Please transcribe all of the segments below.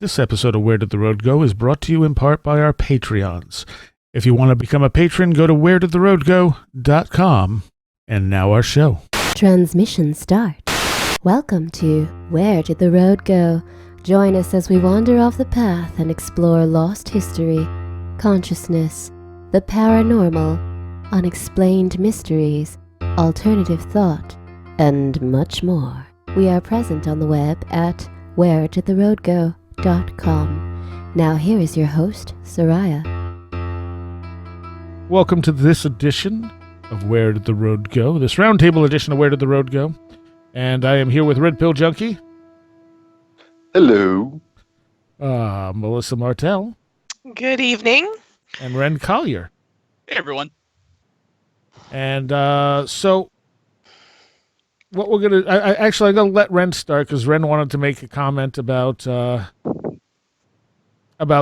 This episode of Where Did the Road Go is brought to you in part by our Patreons. If you want to become a patron, go to wheredidtheroadgo.com. And now our show. Transmission start. Welcome to Where Did the Road Go? Join us as we wander off the path and explore lost history, consciousness, the paranormal, unexplained mysteries, alternative thought, and much more. We are present on the web at wheredidtheroadgo.com. Now here is your host, Seriah. Welcome to this edition of Where Did the Road Go? This Roundtable edition of Where Did the Road Go? And I am here with Red Pill Junkie. Hello. Melissa Martel. Good evening. And Wren Collier. Hey, everyone. And so what we're going to... I'm going to let Wren start because Wren wanted to make a comment about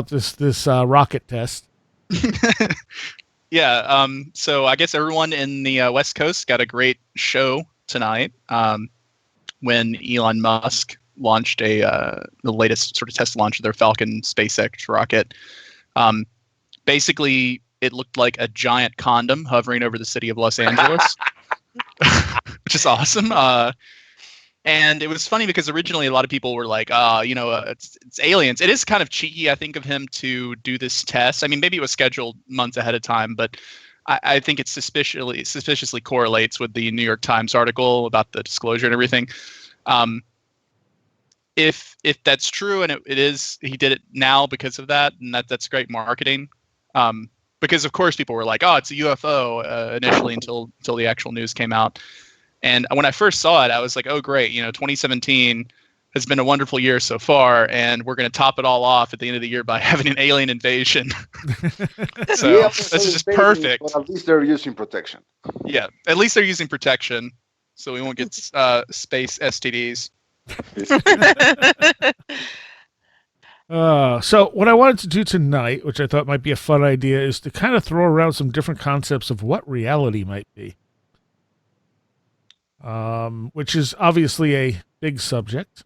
this rocket test. Yeah, so I guess everyone in the West Coast got a great show tonight when Elon Musk launched the latest sort of test launch of their Falcon SpaceX rocket. Basically, it looked like a giant condom hovering over the city of Los Angeles, which is awesome. And it was funny because originally a lot of people were like, it's aliens. It is kind of cheeky, I think, of him to do this test. I mean, maybe it was scheduled months ahead of time, but I think it suspiciously correlates with the New York Times article about the disclosure and everything. If that's true, and it is, he did it now because of that, and that's great marketing. Because of course people were like, oh, it's a UFO initially until the actual news came out. And when I first saw it, I was like, oh, great. 2017 has been a wonderful year so far, and we're going to top it all off at the end of the year by having an alien invasion. So Yeah, this is just perfect. But at least they're using protection. Yeah, at least they're using protection, so we won't get space STDs. So what I wanted to do tonight, which I thought might be a fun idea, is to kind of throw around some different concepts of what reality might be. Which is obviously a big subject,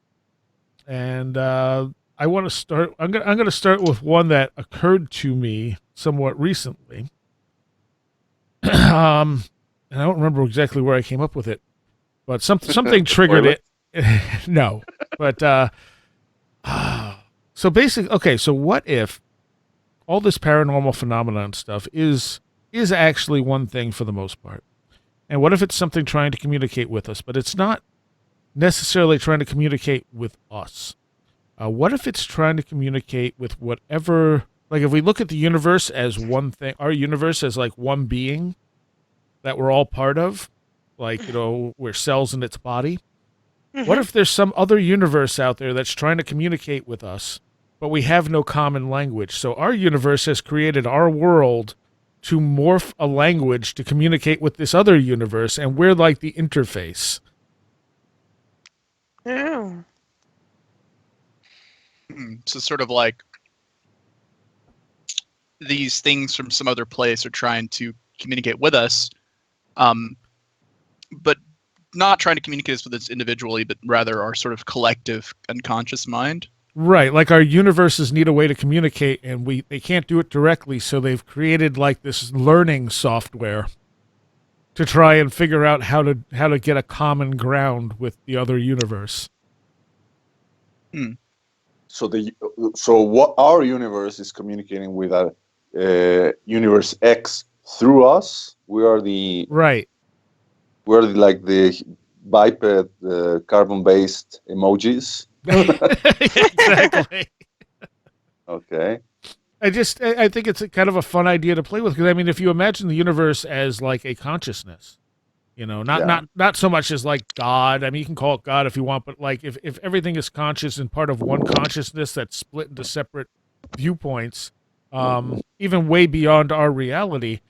and I want to start. I'm going to start with one that occurred to me somewhat recently, and I don't remember exactly where I came up with it, but something triggered it. No, but so basically, okay. So what if all this paranormal phenomenon stuff is actually one thing for the most part? And what if it's something trying to communicate with us, but it's not necessarily trying to communicate with us? What if it's trying to communicate with whatever, like if we look at the universe as one thing, our universe as like one being that we're all part of, like, we're cells in its body. Mm-hmm. What if there's some other universe out there that's trying to communicate with us, but we have no common language? So our universe has created our world to morph a language to communicate with this other universe, and we're like the interface. Oh. So sort of like these things from some other place are trying to communicate with us, but not trying to communicate with us individually, but rather our sort of collective unconscious mind. Right, like our universes need a way to communicate, and they can't do it directly, so they've created like this learning software to try and figure out how to get a common ground with the other universe. So what our universe is communicating with universe X through us. We are the right. We're the biped carbon-based emojis. Exactly. Okay. I think it's a kind of a fun idea to play with, because I mean, if you imagine the universe as like a consciousness, not so much as like God. I mean, you can call it God if you want, but like if everything is conscious and part of one consciousness that's split into separate viewpoints, even way beyond our reality,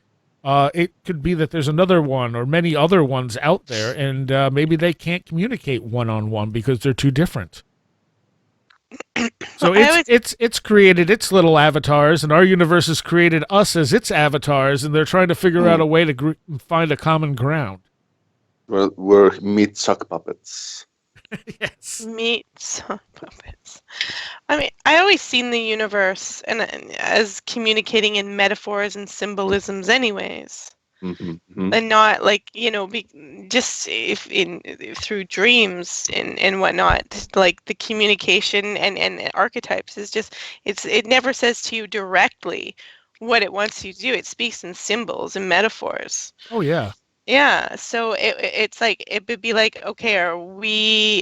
it could be that there's another one or many other ones out there, and maybe they can't communicate one-on-one because they're too different. So it's created its little avatars, and our universe has created us as its avatars, and they're trying to figure out a way to find a common ground. We're meat suck puppets. Yes. Meat sock puppets. I mean, I always seen the universe and as communicating in metaphors and symbolisms, anyways, and not like just if through dreams and whatnot. Like the communication and archetypes is just it never says to you directly what it wants you to do. It speaks in symbols and metaphors. Oh yeah. Yeah, so it's like it would be like, okay,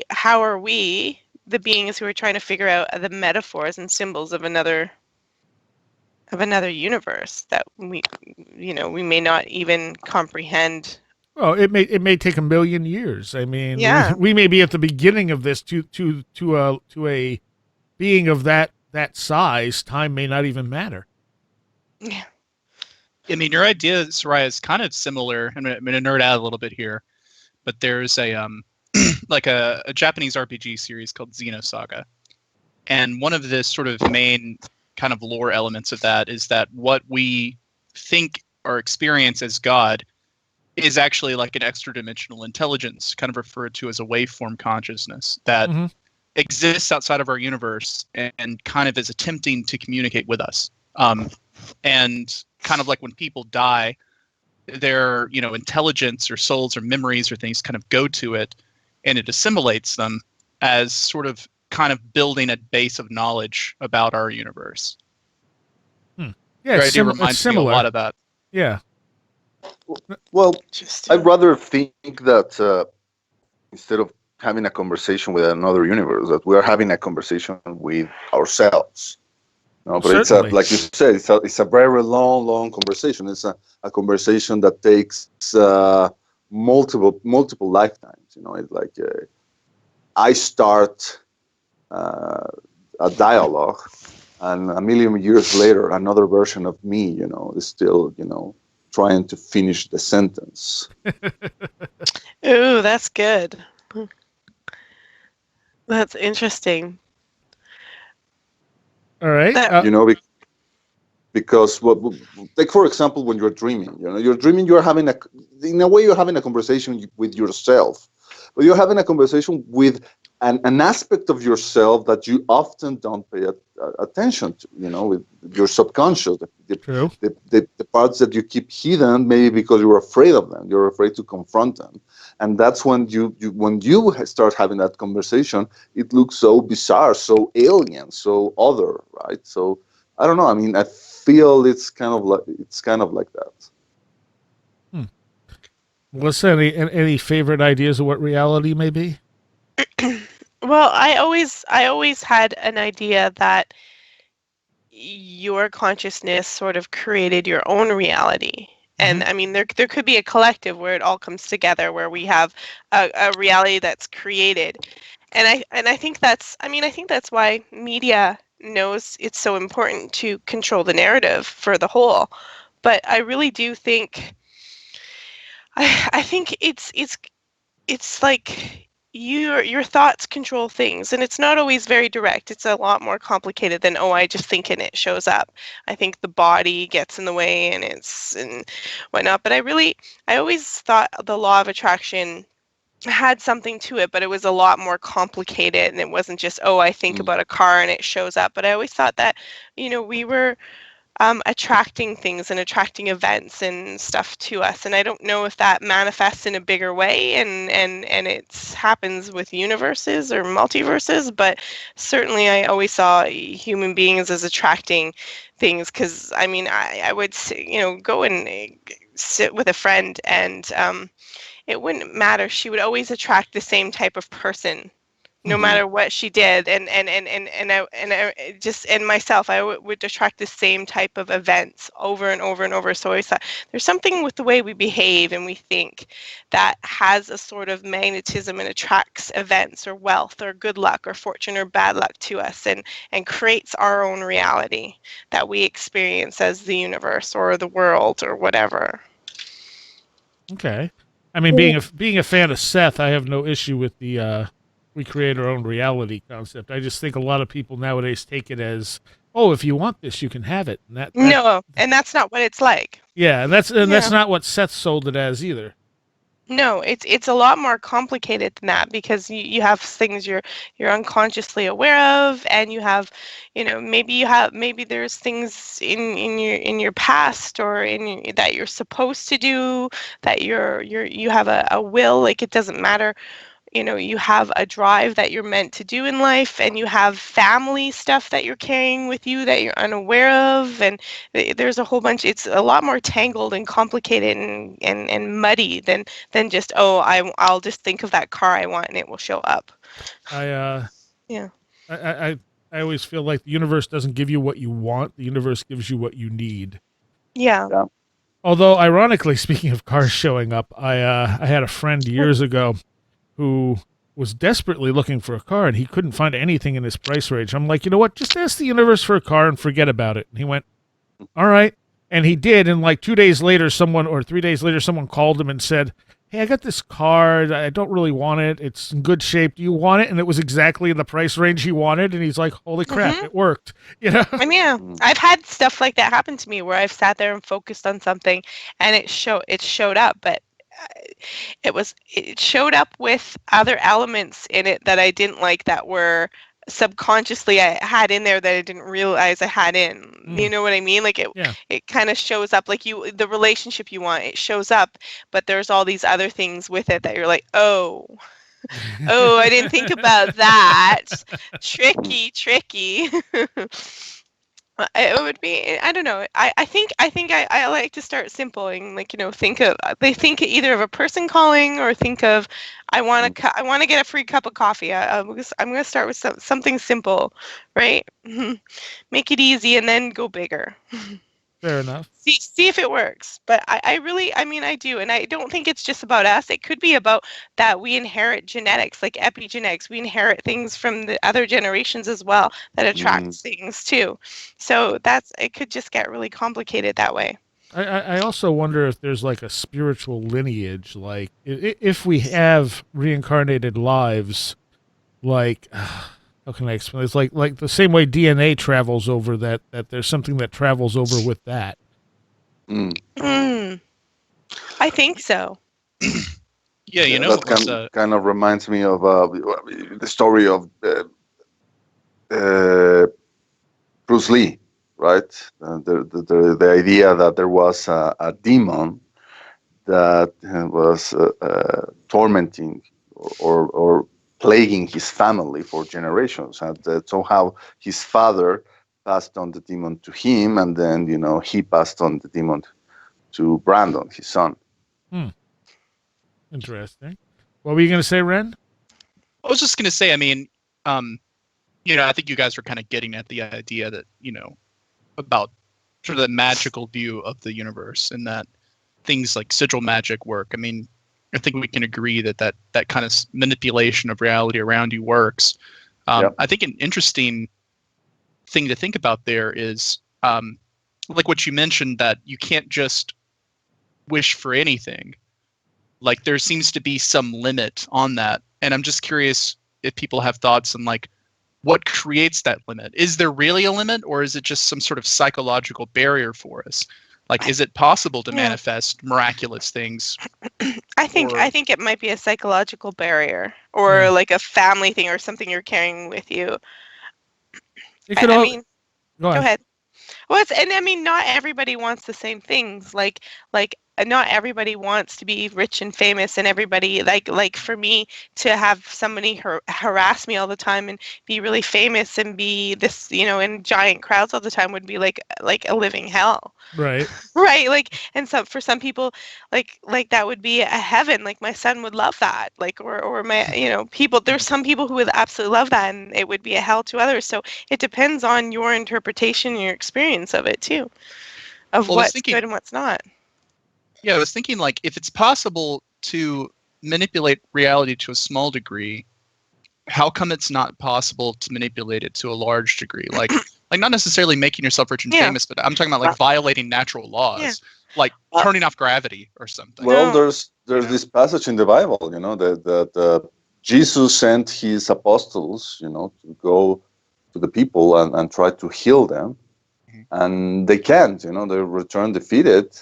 how are we the beings who are trying to figure out the metaphors and symbols of another universe that we may not even comprehend. Well, it may take a million years. I mean, Yeah. we may be at the beginning of this to a being of that size. Time may not even matter. Yeah. I mean, your idea, Seriah, is kind of similar. I'm going to nerd out a little bit here, but there's a like a Japanese RPG series called Xenosaga, and one of the sort of main kind of lore elements of that is that what we think or experience as God is actually like an extra-dimensional intelligence, kind of referred to as a waveform consciousness that exists outside of our universe and kind of is attempting to communicate with us. And kind of like when people die, their intelligence or souls or memories or things kind of go to it, and it assimilates them as sort of kind of building a base of knowledge about our universe. Yeah, Your it's idea reminds me a lot of that. Yeah. Well, Interesting. I'd rather think that instead of having a conversation with another universe, that we are having a conversation with ourselves. But Certainly. like you said, it's a very long conversation. It's a conversation that takes multiple lifetimes. It's like I start a dialogue, and a million years later, another version of me, is still, trying to finish the sentence. Ooh, that's good. That's interesting. All right. Because take for example, when you're dreaming, you're having in a way you're having a conversation with yourself, but you're having a conversation with an aspect of yourself that you often don't pay attention to, with your subconscious, the parts that you keep hidden, maybe because you're afraid of them, you're afraid to confront them. And that's when when you start having that conversation, it looks so bizarre, so alien, so other, right? So I don't know. I mean, I feel it's kind of like that. Melissa, any favorite ideas of what reality may be? Well, I always had an idea that your consciousness sort of created your own reality. And I mean, there could be a collective where it all comes together, where we have a reality that's created. And I think that's why media knows it's so important to control the narrative for the whole. But I really do think I think it's like your thoughts control things, and it's not always very direct. It's a lot more complicated than, I just think and it shows up. I think the body gets in the way and whatnot. But I always thought the law of attraction had something to it, but it was a lot more complicated, and it wasn't just, I think about a car and it shows up. But I always thought that we were attracting things and attracting events and stuff to us, and I don't know if that manifests in a bigger way and it happens with universes or multiverses, but certainly I always saw human beings as attracting things, because I mean I would go and sit with a friend, and it wouldn't matter, she would always attract the same type of person no matter what she did, and I just, and myself, I would attract the same type of events over and over and over. So I always thought there's something with the way we behave and we think that has a sort of magnetism and attracts events or wealth or good luck or fortune or bad luck to us, and creates our own reality that we experience as the universe or the world or whatever. Okay. I mean, being a fan of Seth, I have no issue with the we create our own reality concept. I just think a lot of people nowadays take it as, if you want this, you can have it. And no, and that's not what it's like. Yeah, and that's not what Seth sold it as either. No, it's a lot more complicated than that because you have things you're unconsciously aware of, and you have, maybe there's things in your past or that you're supposed to do, that you have a will, like it doesn't matter. You have a drive that you're meant to do in life, and you have family stuff that you're carrying with you that you're unaware of, and there's a whole bunch. It's a lot more tangled and complicated and muddy than just, oh, I'll just think of that car I want and it will show up. Yeah. Yeah. I always feel like the universe doesn't give you what you want. The universe gives you what you need. Yeah. Although, ironically, speaking of cars showing up, I had a friend years ago who was desperately looking for a car, and he couldn't find anything in his price range. I'm like, you know what? Just ask the universe for a car and forget about it. And he went, all right. And he did. And like 2 days later, 3 days later, someone called him and said, hey, I got this car. I don't really want it. It's in good shape. Do you want it? And it was exactly in the price range he wanted. And he's like, holy crap, it worked. And yeah, I've had stuff like that happen to me where I've sat there and focused on something, and it showed up, but it showed up with other elements in it that I didn't like, that were subconsciously I had in there that I didn't realize I had in. You know what I mean? Like it kind of shows up, like the relationship you want, it shows up, but there's all these other things with it that you're like, oh, I didn't think about that. Tricky. It would be, I don't know. I think I like to start simple and, like, think either of a person calling, or think of, I want to get a free cup of coffee. I'm going to start with something simple, right? Make it easy and then go bigger. Fair enough. See if it works. But I really, I do. And I don't think it's just about us. It could be about that we inherit genetics, like epigenetics. We inherit things from the other generations as well that attracts things too. So it could just get really complicated that way. I also wonder if there's like a spiritual lineage, like if we have reincarnated lives, like how can I explain? It's like the same way DNA travels over, that there's something that travels over with that. I think so. Yeah, that kind of reminds me of the story of Bruce Lee, right? The idea that there was a demon that was tormenting or plaguing his family for generations, and somehow his father passed on the demon to him, and then he passed on the demon to Brandon, his son. Interesting. What were you going to say, Wren? I was just going to say, I think you guys were kind of getting at the idea that, about sort of the magical view of the universe, and that things like sigil magic work. I think we can agree that kind of manipulation of reality around you works. I think an interesting thing to think about there is, like what you mentioned, that you can't just wish for anything. Like, there seems to be some limit on that. And I'm just curious if people have thoughts on, like, what creates that limit? Is there really a limit, or is it just some sort of psychological barrier for us? Like, is it possible to manifest miraculous things? I think it might be a psychological barrier, or like a family thing, or something you're carrying with you. Go ahead. Well, not everybody wants the same things. Like not everybody wants to be rich and famous, and everybody, like for me to have somebody harass me all the time and be really famous and be this, in giant crowds all the time, would be like a living hell. Right. Right. Like, and so for some people, like that would be a heaven. Like, my son would love that. Like, or my, people, there's some people who would absolutely love that, and it would be a hell to others. So it depends on your interpretation and your experience of it too, of what's good and what's not. Yeah, I was thinking, like, if it's possible to manipulate reality to a small degree, how come it's not possible to manipulate it to a large degree? Like not necessarily making yourself rich and famous, but I'm talking about, like, violating natural laws, like turning off gravity or something. Well, there's this passage in the Bible, that Jesus sent his apostles, to go to the people and try to heal them, and they can't. They return defeated.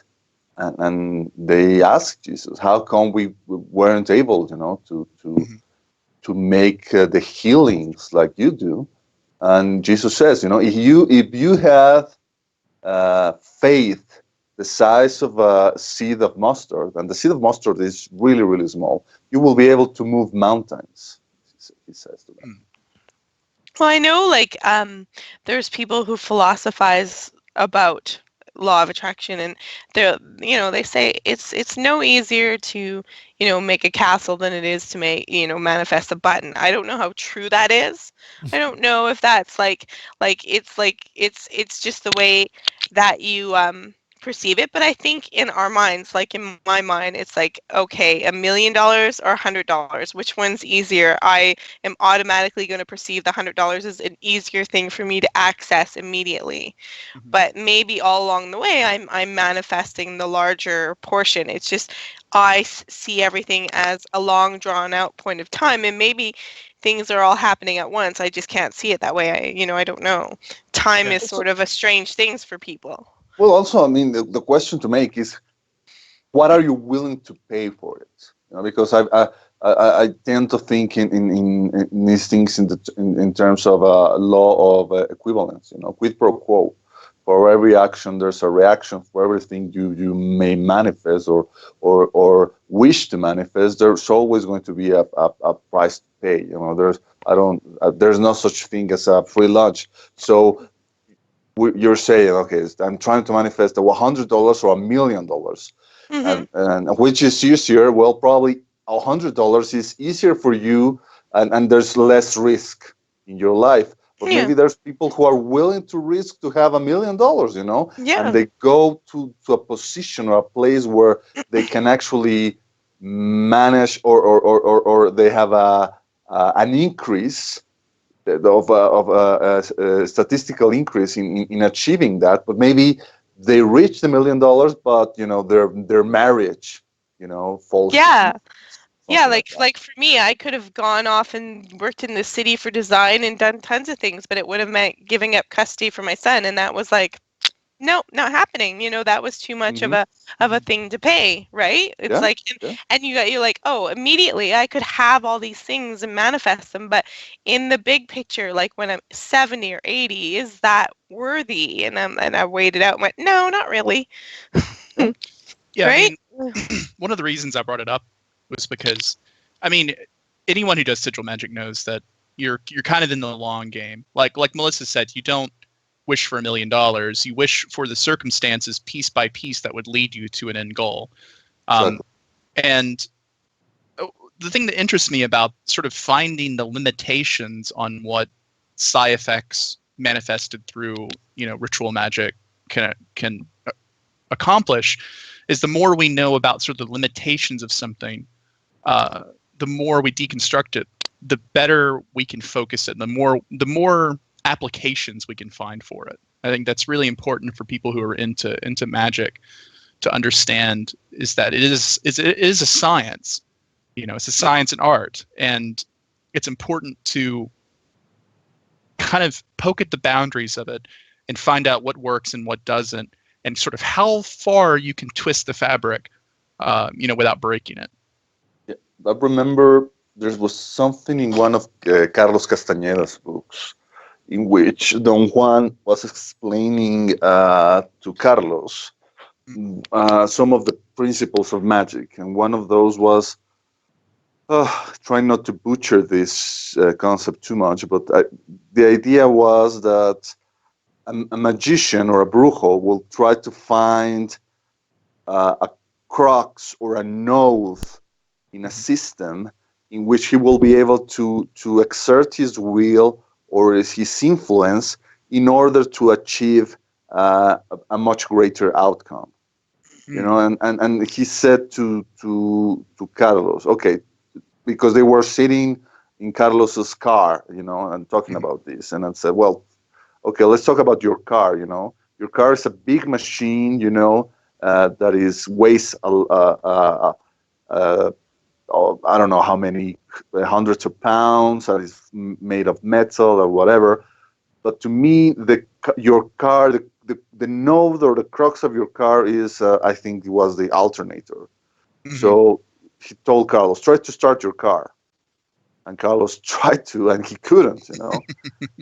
and they asked Jesus, how come we weren't able, to make the healings like you do? And Jesus says, if you have faith the size of a seed of mustard, and the seed of mustard is really, really small, you will be able to move mountains, he says to them. Well, I know, like, there's people who philosophize about law of attraction, and they say it's no easier to, make a castle than it is to make, manifest a button. I don't know how true that is. I don't know if that's it's just the way that you perceive it. But I think in our minds, like in my mind, it's like, okay, $1 million or $100, which one's easier? I am automatically going to perceive the $100 as an easier thing for me to access immediately. But maybe all along the way, I'm manifesting the larger portion. It's just I see everything as a long, drawn out point of time, and maybe things are all happening at once. I just can't see it that way. I don't know. Time is sort of a strange thing for people. Well, also, I mean, the question to make is, what are you willing to pay for it? Because I tend to think in these things in terms of law of equivalence. Quid pro quo. For every action, there's a reaction. For everything you may manifest or wish to manifest, there's always going to be a price to pay. There's no such thing as a free lunch. So you're saying, okay, I'm trying to manifest $100 or $1 million, and which is easier? Well, probably $100 is easier for you, and there's less risk in your life. But maybe there's people who are willing to risk to have $1 million, and they go to a position or a place where they can actually manage, or they have an increase of a statistical increase in achieving that. But maybe they reach the $1 million, but their marriage falls. Yeah, like for me, I could have gone off and worked in the city for design and done tons of things, but it would have meant giving up custody for my son, and that was like, no, not happening. That was too much of a thing to pay, right? It's like, and you're like, oh, immediately I could have all these things and manifest them, but in the big picture, like when I'm 70 or 80, is that worthy? And I weighed it out and went, no, not really. Yeah, right? I mean, one of the reasons I brought it up was because, I mean, anyone who does sigil magic knows that you're kind of in the long game. Like Melissa said, you don't wish for $1 million. You wish for the circumstances piece by piece that would lead you to an end goal. And the thing that interests me about sort of finding the limitations on what psi effects manifested through ritual magic can accomplish is the more we know about sort of the limitations of something, the more we deconstruct it, the better we can focus it, the more applications we can find for it. I think that's really important for people who are into magic to understand, is that it is a science. It's a science and art, and it's important to kind of poke at the boundaries of it and find out what works and what doesn't, and sort of how far you can twist the fabric, without breaking it. Yeah, I remember there was something in one of Carlos Castañeda's books in which Don Juan was explaining to Carlos some of the principles of magic, and one of those was, trying not to butcher this concept too much, but the idea was that a magician or a brujo will try to find a crux or a node in a system in which he will be able to exert his will or his influence in order to achieve a much greater outcome. And he said to Carlos, okay, because they were sitting in Carlos's car, and talking about this, and I said, well, okay, let's talk about your car. Your car is a big machine, that weighs I don't know how many hundreds of pounds, that is made of metal or whatever. But to me, your car, the node or the crux of your car is, I think it was the alternator. Mhm. So he told Carlos, try to start your car. And Carlos tried to, and he couldn't,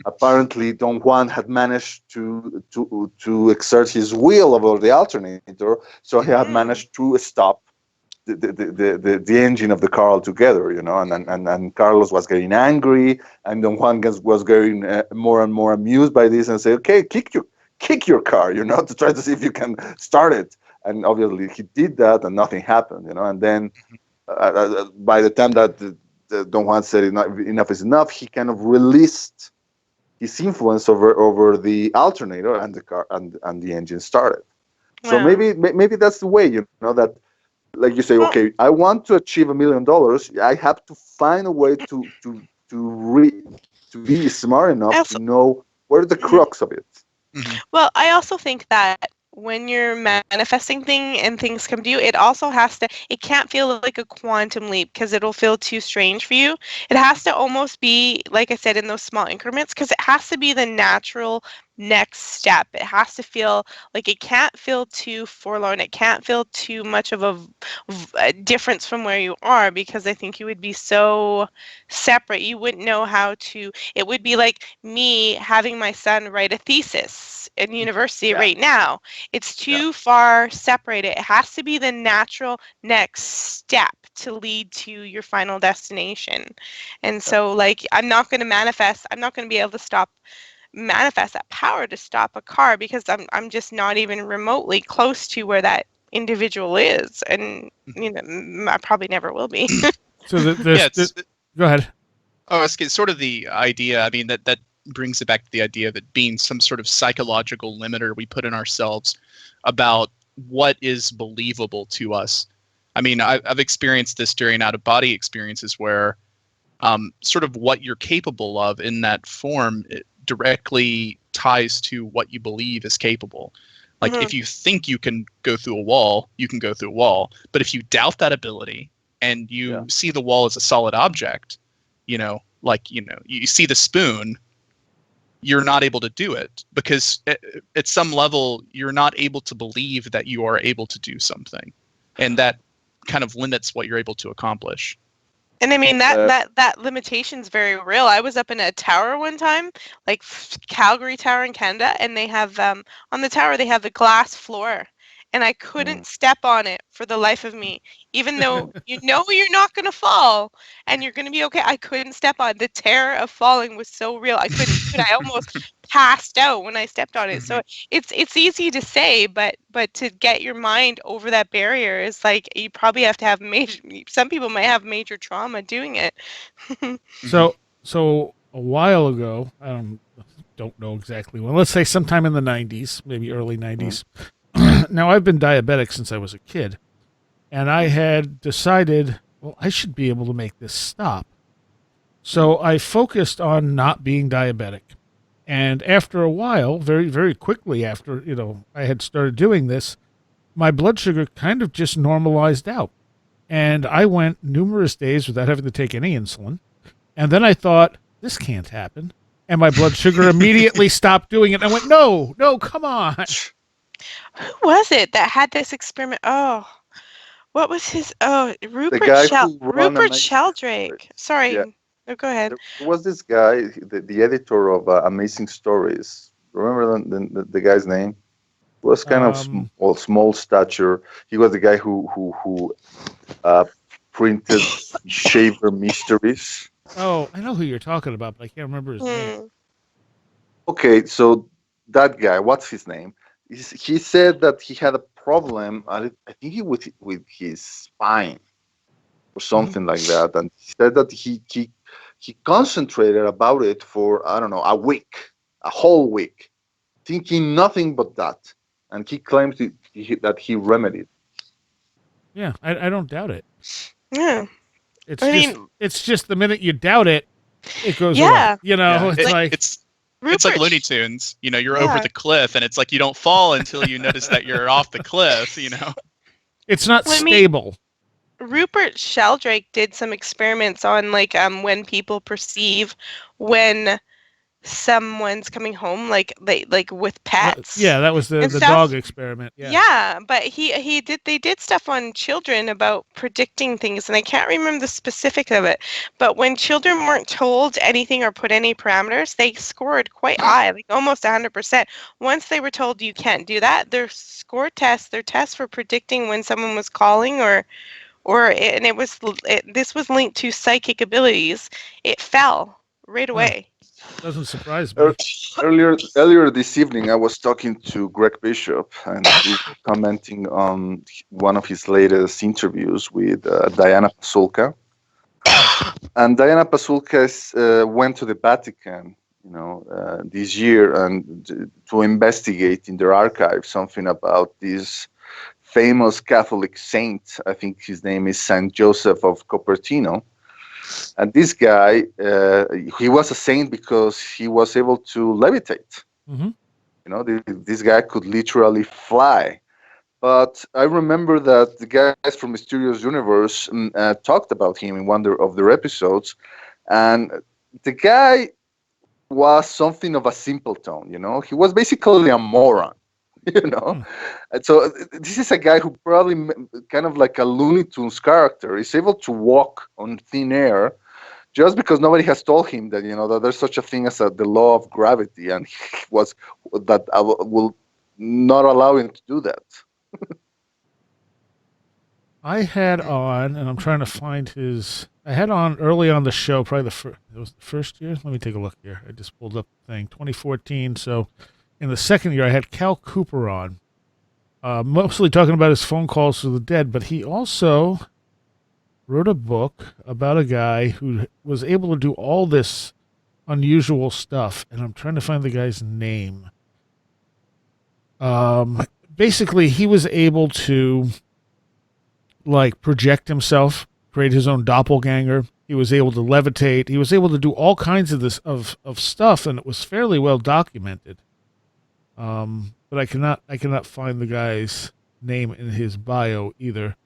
Apparently, Don Juan had managed to exert his will over the alternator, so he had managed to stop the engine of the car altogether, and Carlos was getting angry, and Don Juan was getting more and more amused by this, and said, "Okay, kick your car, to try to see if you can start it." And obviously, he did that, and nothing happened, And then by the time that Don Juan said enough is enough, he kind of released his influence over the alternator, and the car and the engine started. So Wow. maybe that's the way, that, like you say, okay, I want to achieve $1 million. I have to find a way to be smart enough to know where the crux of it. Well, I also think that when you're manifesting things come to you, it also it can't feel like a quantum leap because it'll feel too strange for you. It has to almost be, like I said, in those small increments, because it has to be the natural next step. It has to feel like, it can't feel too forlorn. It can't feel too much of a difference from where you are, because I think you would be so separate. You wouldn't know how to, it would be like me having my son write a thesis in university right now. It's too far separated. It has to be the natural next step to lead to your final destination. And so, like, I'm not going to be able to manifest that power to stop a car, because I'm just not even remotely close to where that individual is, and I probably never will be. So go ahead. Oh, it's sort of the idea. I mean, that brings it back to the idea that being some sort of psychological limiter we put in ourselves about what is believable to us. I mean, I've experienced this during out-of-body experiences where sort of what you're capable of in that form, it directly ties to what you believe is capable. Like, if you think you can go through a wall, you can go through a wall. But if you doubt that ability and you see the wall as a solid object, you see the spoon, you're not able to do it, because at some level you're not able to believe that you are able to do something, and that kind of limits what you're able to accomplish. And I mean, that limitation's very real. I was up in a tower one time, like Calgary Tower in Canada, and they have on the tower they have a glass floor, and I couldn't step on it for the life of me, even though you're not going to fall and you're going to be okay. I couldn't step on it. The terror of falling was so real. I couldn't do it. I almost passed out when I stepped on it. So it's easy to say, but to get your mind over that barrier is like, you probably have to have some people might have major trauma doing it. So a while ago, I don't know exactly when. Let's say sometime in the 90s, maybe early 90s. Now, I've been diabetic since I was a kid, and I had decided, well, I should be able to make this stop. So I focused on not being diabetic. And after a while, very, very quickly after, I had started doing this, my blood sugar kind of just normalized out. And I went numerous days without having to take any insulin. And then I thought, this can't happen. And my blood sugar immediately stopped doing it. I went, no, come on. Who was it that had this experiment? Oh, what was his? Oh, Rupert Sheldrake. Sorry. Yeah. No, go ahead. There was this guy, the editor of Amazing Stories. Remember the guy's name? He was kind of small stature. He was the guy who printed Shaver Mysteries. Oh, I know who you're talking about, but I can't remember his name. Okay, so that guy, what's his name? He said that he had a problem. I think he with his spine or something like that, and he said that he concentrated about it for, I don't know, a whole week, thinking nothing but that, and he claims that he remedied. Yeah, I don't doubt it. Yeah. It's just the minute you doubt it, it goes Yeah. away. It's like Looney Tunes. You're over the cliff, and it's like you don't fall until you notice that you're off the cliff. It's not stable. Rupert Sheldrake did some experiments on when people perceive when someone's coming home, like with pets. Yeah, that was the and the stuff. dog experiment. Yeah. Yeah, but they did stuff on children about predicting things, and I can't remember the specifics of it. But when children weren't told anything or put any parameters, they scored quite high, like almost 100%. Once they were told you can't do that, their tests for predicting when someone was calling and this was linked to psychic abilities. It fell right Huh. away. Doesn't surprise me. Earlier this evening, I was talking to Greg Bishop, and we were commenting on one of his latest interviews with Diana Pasulka. And Diana Pasulka went to the Vatican, this year, and to investigate in their archive something about this famous Catholic saint. I think his name is Saint Joseph of Cupertino. And this guy, he was a saint because he was able to levitate. Mm-hmm. This guy could literally fly. But I remember that the guys from Mysterious Universe talked about him in one of their episodes. And the guy was something of a simpleton, He was basically a moron, And so this is a guy who probably kind of like a Looney Tunes character is able to walk on thin air just because nobody has told him that, that there's such a thing as the law of gravity, and he was that will not allow him to do that. I had on, and I'm trying to find I had on early on the show, probably it was the first year. Let me take a look here. I just pulled up the thing, 2014. So in the second year, I had Cal Cooper on, mostly talking about his phone calls to the dead, but he also wrote a book about a guy who was able to do all this unusual stuff, and I'm trying to find the guy's name. Basically, he was able to project himself, create his own doppelganger. He was able to levitate. He was able to do all kinds of this of stuff, and it was fairly well documented. But I cannot find the guy's name in his bio either.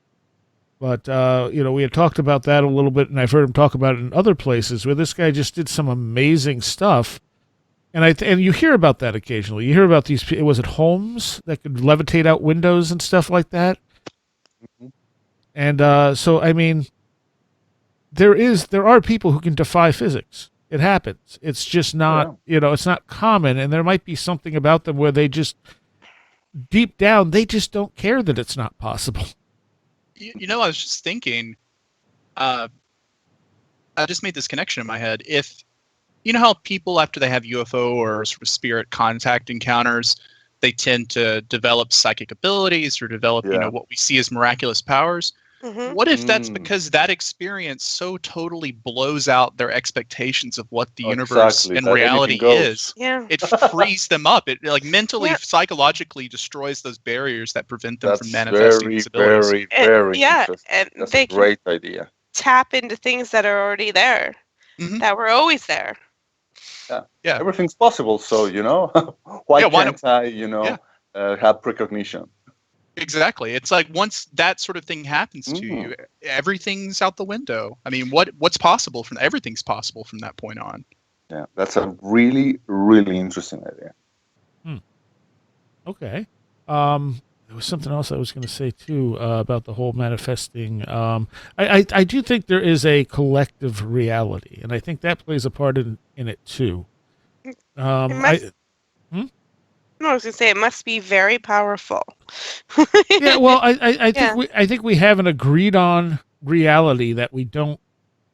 But we had talked about that a little bit, and I've heard him talk about it in other places where this guy just did some amazing stuff. And and you hear about that occasionally. You hear about these. Was it homes that could levitate out windows and stuff like that? Mm-hmm. And so, I mean, there are people who can defy physics. It happens. It's just not, it's not common. And there might be something about them where they just, deep down, they just don't care that it's not possible. I was just thinking, I just made this connection in my head. If, how people, after they have UFO or sort of spirit contact encounters, they tend to develop psychic abilities or develop, what we see as miraculous powers. Mm-hmm. What if that's because that experience so totally blows out their expectations of what the universe and reality is? Yeah. It frees them up. It mentally, psychologically destroys those barriers that prevent them from manifesting these abilities. Very interesting. And that's they a great idea. Tap into things that are already there, that were always there. Yeah. Everything's possible. So, why can't I, have precognition? Exactly. It's like once that sort of thing happens to you, everything's out the window. I mean, what's possible everything's possible from that point on. Yeah, that's a really, really interesting idea. Okay. There was something else I was going to say too about the whole manifesting. I do think there is a collective reality, and I think that plays a part in it too. I was going to say it must be very powerful. Yeah, well, I think we have an agreed on reality that we don't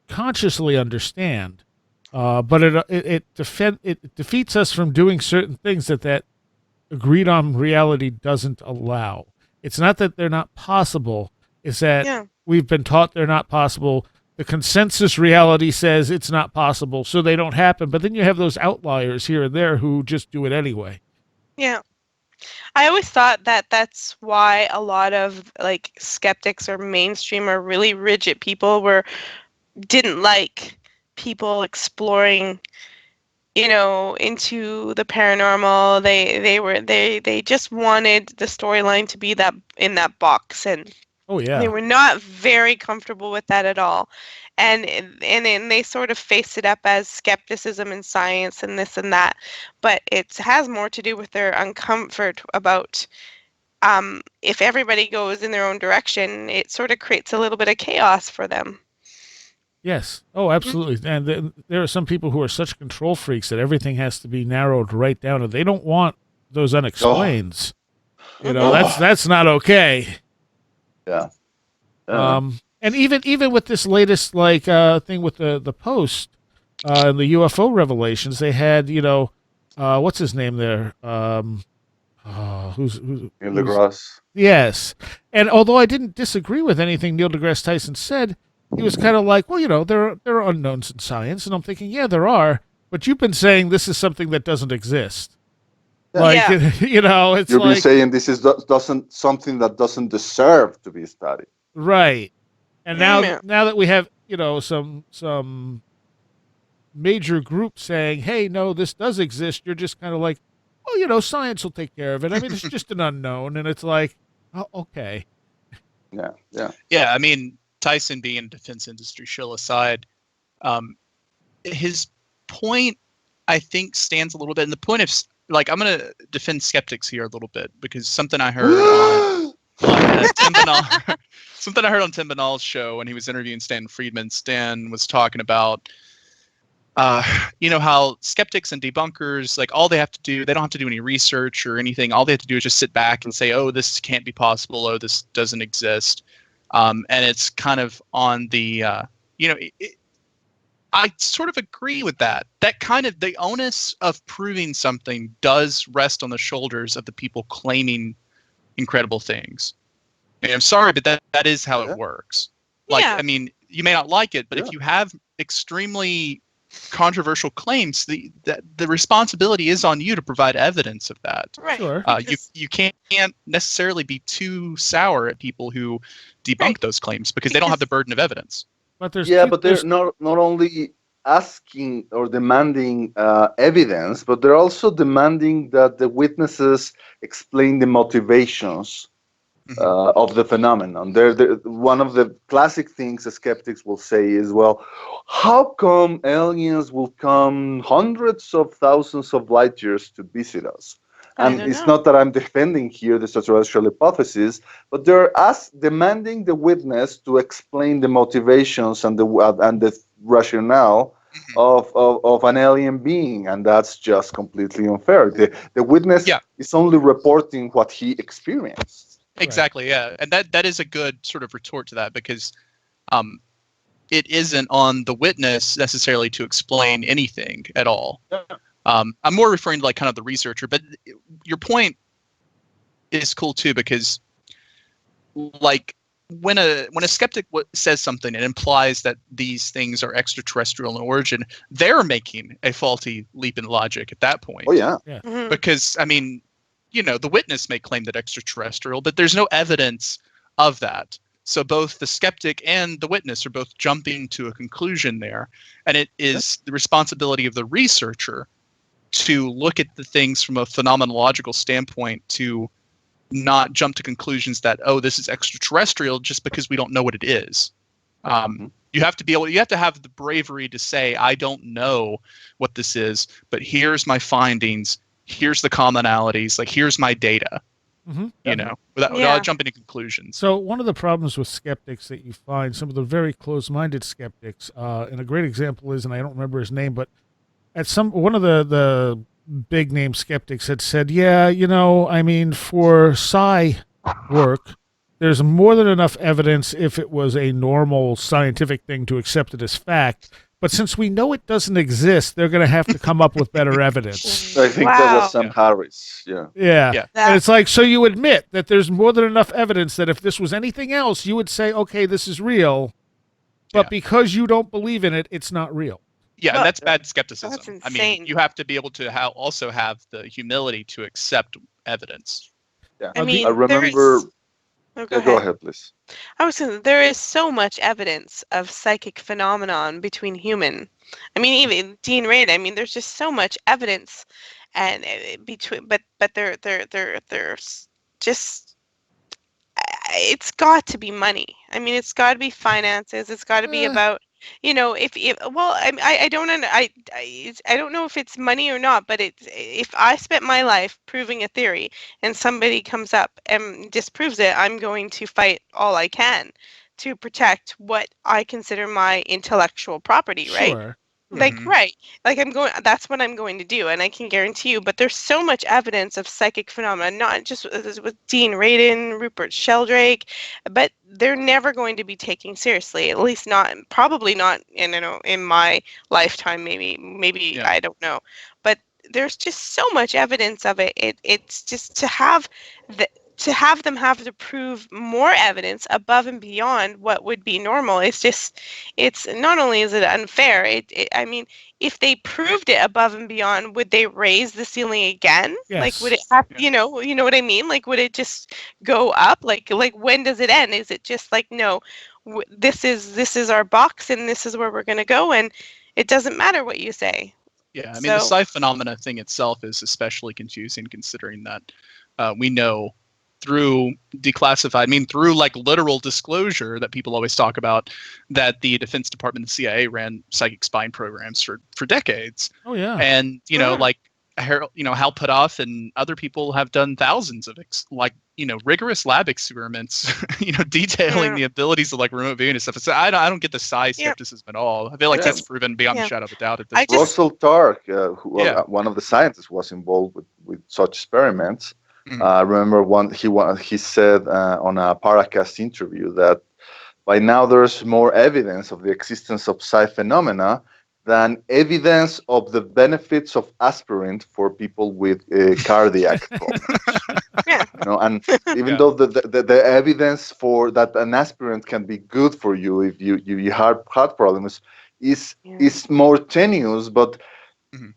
consciously understand, but it defeats us from doing certain things that agreed on reality doesn't allow. It's not that they're not possible; it's that we've been taught they're not possible. The consensus reality says it's not possible, so they don't happen. But then you have those outliers here and there who just do it anyway. Yeah. I always thought that that's why a lot of skeptics or mainstream or really rigid people didn't like people exploring, into the paranormal. They just wanted the storyline to be that in that box, and Oh yeah. They were not very comfortable with that at all. And they sort of faced it up as skepticism in science and this and that. But it has more to do with their uncomfort about if everybody goes in their own direction, it sort of creates a little bit of chaos for them. Yes. Oh, absolutely. And there are some people who are such control freaks that everything has to be narrowed right down, and they don't want those unexplains. You know, that's not okay. Yeah. And even with this latest thing with the Post and the UFO revelations, they had what's his name there? Who's Neil deGrasse. Yes. And although I didn't disagree with anything Neil deGrasse Tyson said, he was kind of like, well, there are unknowns in science, and I'm thinking, yeah, there are, but you've been saying this is something that doesn't exist. Yeah. It's you've been saying this is something that doesn't deserve to be studied. Right. And now that we have, some major group saying, hey, no, this does exist, you're just kind of like, well, science will take care of it. I mean, it's just an unknown, and it's like, oh, okay. Yeah, yeah. Yeah, I mean, Tyson being a defense industry shill aside, his point, I think, stands a little bit. And the point of, I'm going to defend skeptics here a little bit, because something I heard on Tim Bernal, something I heard on Tim Bernal's show when he was interviewing Stan Friedman. Stan was talking about, how skeptics and debunkers, all they have to do, they don't have to do any research or anything. All they have to do is just sit back and say, oh, this can't be possible. Oh, this doesn't exist. And it's kind of on the, I sort of agree with that. That kind of, the onus of proving something does rest on the shoulders of the people claiming incredible things. And I'm sorry, but that is how it works. I mean, you may not like it, but if you have extremely controversial claims, the responsibility is on you to provide evidence of that. Right. Sure. You can't necessarily be too sour at people who debunk those claims because they don't have the burden of evidence. But they're not only asking or demanding evidence, but they're also demanding that the witnesses explain the motivations of the phenomenon. One of the classic things the skeptics will say is, well, how come aliens will come hundreds of thousands of light years to visit us? And it's not that I'm defending here the extraterrestrial hypothesis, but they're demanding the witness to explain the motivations and the rationale of an alien being, and that's just completely unfair. The witness is only reporting what he experienced. Exactly, yeah. And that is a good sort of retort to that, because it isn't on the witness necessarily to explain anything at all. Yeah. I'm more referring to kind of the researcher, but your point is cool too, because when a skeptic says something, it implies that these things are extraterrestrial in origin. They're making a faulty leap in logic at that point. Oh yeah. Because I mean, the witness may claim that extraterrestrial, but there's no evidence of that. So both the skeptic and the witness are both jumping to a conclusion there. And it is the responsibility of the researcher to look at the things from a phenomenological standpoint, to not jump to conclusions that, oh, this is extraterrestrial just because we don't know what it is. You have to have the bravery to say, I don't know what this is, but here's my findings. Here's the commonalities, here's my data, without jumping to conclusions. So one of the problems with skeptics that you find, some of the very close-minded skeptics, and a great example is, and I don't remember his name, but one of the big-name skeptics had said, I mean, for psi work, there's more than enough evidence if it was a normal scientific thing to accept it as fact. But since we know it doesn't exist, they're going to have to come up with better evidence. I think that was Sam Harris. Yeah. And it's like, so you admit that there's more than enough evidence that if this was anything else, you would say, okay, this is real. But because you don't believe in it, it's not real. Yeah, and that's bad skepticism. That's insane. I mean, you have to be able to also have the humility to accept evidence. Yeah. I mean, I remember... Go ahead, please. I was saying, there is so much evidence of psychic phenomenon between human. I mean, even Dean Radin. I mean, there's just so much evidence, and between, but they're just. it's got to be money. I mean, it's got to be finances. It's got to be about, if well, I don't know if it's money or not, but if I spent my life proving a theory and somebody comes up and disproves it, I'm going to fight all I can to protect what I consider my intellectual property, right? Sure. Like, Mhm. right. Like that's what I'm going to do. And I can guarantee you, but there's so much evidence of psychic phenomena, not just with Dean Radin, Rupert Sheldrake, but they're never going to be taken seriously, at least not, probably not in my lifetime, maybe, Yeah. I don't know. But there's just so much evidence of it. It's just to have them have to prove more evidence above and beyond what would be normal. It's not only is it unfair, I mean, if they proved it above and beyond, would they raise the ceiling again? Like, would it Yes. have, Yeah. you know what I mean? Like, would it just go up? Like when does it end? Is it just like, no, this is our box and this is where we're going to go, and it doesn't matter what you say. Yeah, I mean, the So, psi phenomena thing itself is especially confusing considering that we know through declassified, I mean, through like literal disclosure that people always talk about, that the Defense Department and the CIA ran psychic spying programs for decades. Oh yeah. And, like Harold, Hal Puthoff and other people have done thousands of rigorous lab experiments, detailing yeah, the abilities of like remote viewing and stuff. So I don't get the psi yeah, skepticism at all. I feel like Yeah. that's proven beyond a yeah. shadow of a doubt at this I point. just, Russell Tark, Yeah. one of the scientists, was involved with such experiments. Mhm. I remember he said on a Paracast interview that by now there's more evidence of the existence of psi phenomena than evidence of the benefits of aspirin for people with cardiac problems. yeah, And even Yeah. though the evidence for that an aspirant can be good for you if you have heart problems is yeah. more tenuous, but Mhm.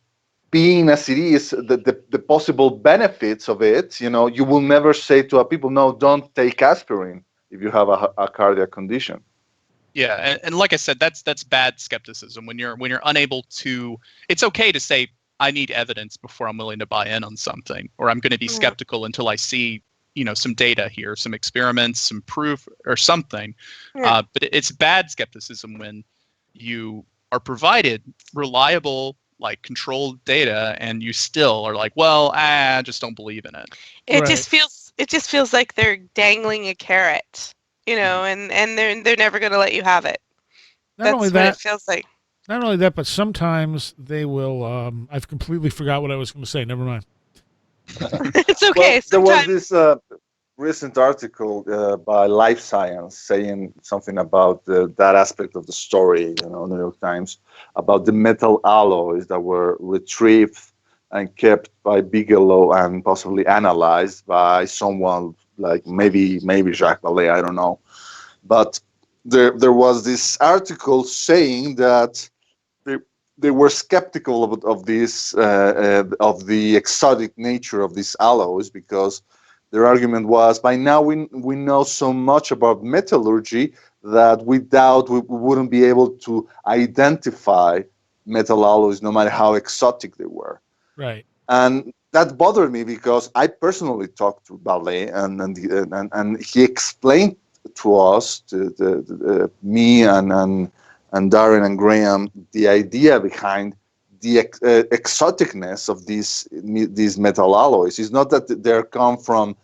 being as it is, the possible benefits of it, you will never say to a people, no, don't take aspirin if you have a cardiac condition. Yeah, and like I said, that's bad skepticism when you're unable to. It's okay to say I need evidence before I'm willing to buy in on something, or I'm going to be Yeah. skeptical until I see some data here, some experiments, some proof, or something. Yeah. But it's bad skepticism when you are provided reliable, like controlled data, and you still are like, well, I just don't believe in it. It Right. just feels like they're dangling a carrot, and they're never going to let you have it. Not only That's what it that, feels like. but sometimes they will. I've completely forgot what I was going to say. Never mind. It's okay. Well, there was Sometimes, this recent article by Life Science saying something about that aspect of the story, New York Times, about the metal alloys that were retrieved and kept by Bigelow and possibly analyzed by someone like maybe Jacques Vallée, I don't know. But there was this article saying that they were skeptical of this of the exotic nature of these alloys, because their argument was, by now we know so much about metallurgy that we wouldn't be able to identify metal alloys no matter how exotic they were. Right. And that bothered me because I personally talked to Ballet, and he explained to us, to me and Darren and Graham, the idea behind the exoticness of these metal alloys. It's not that they're come from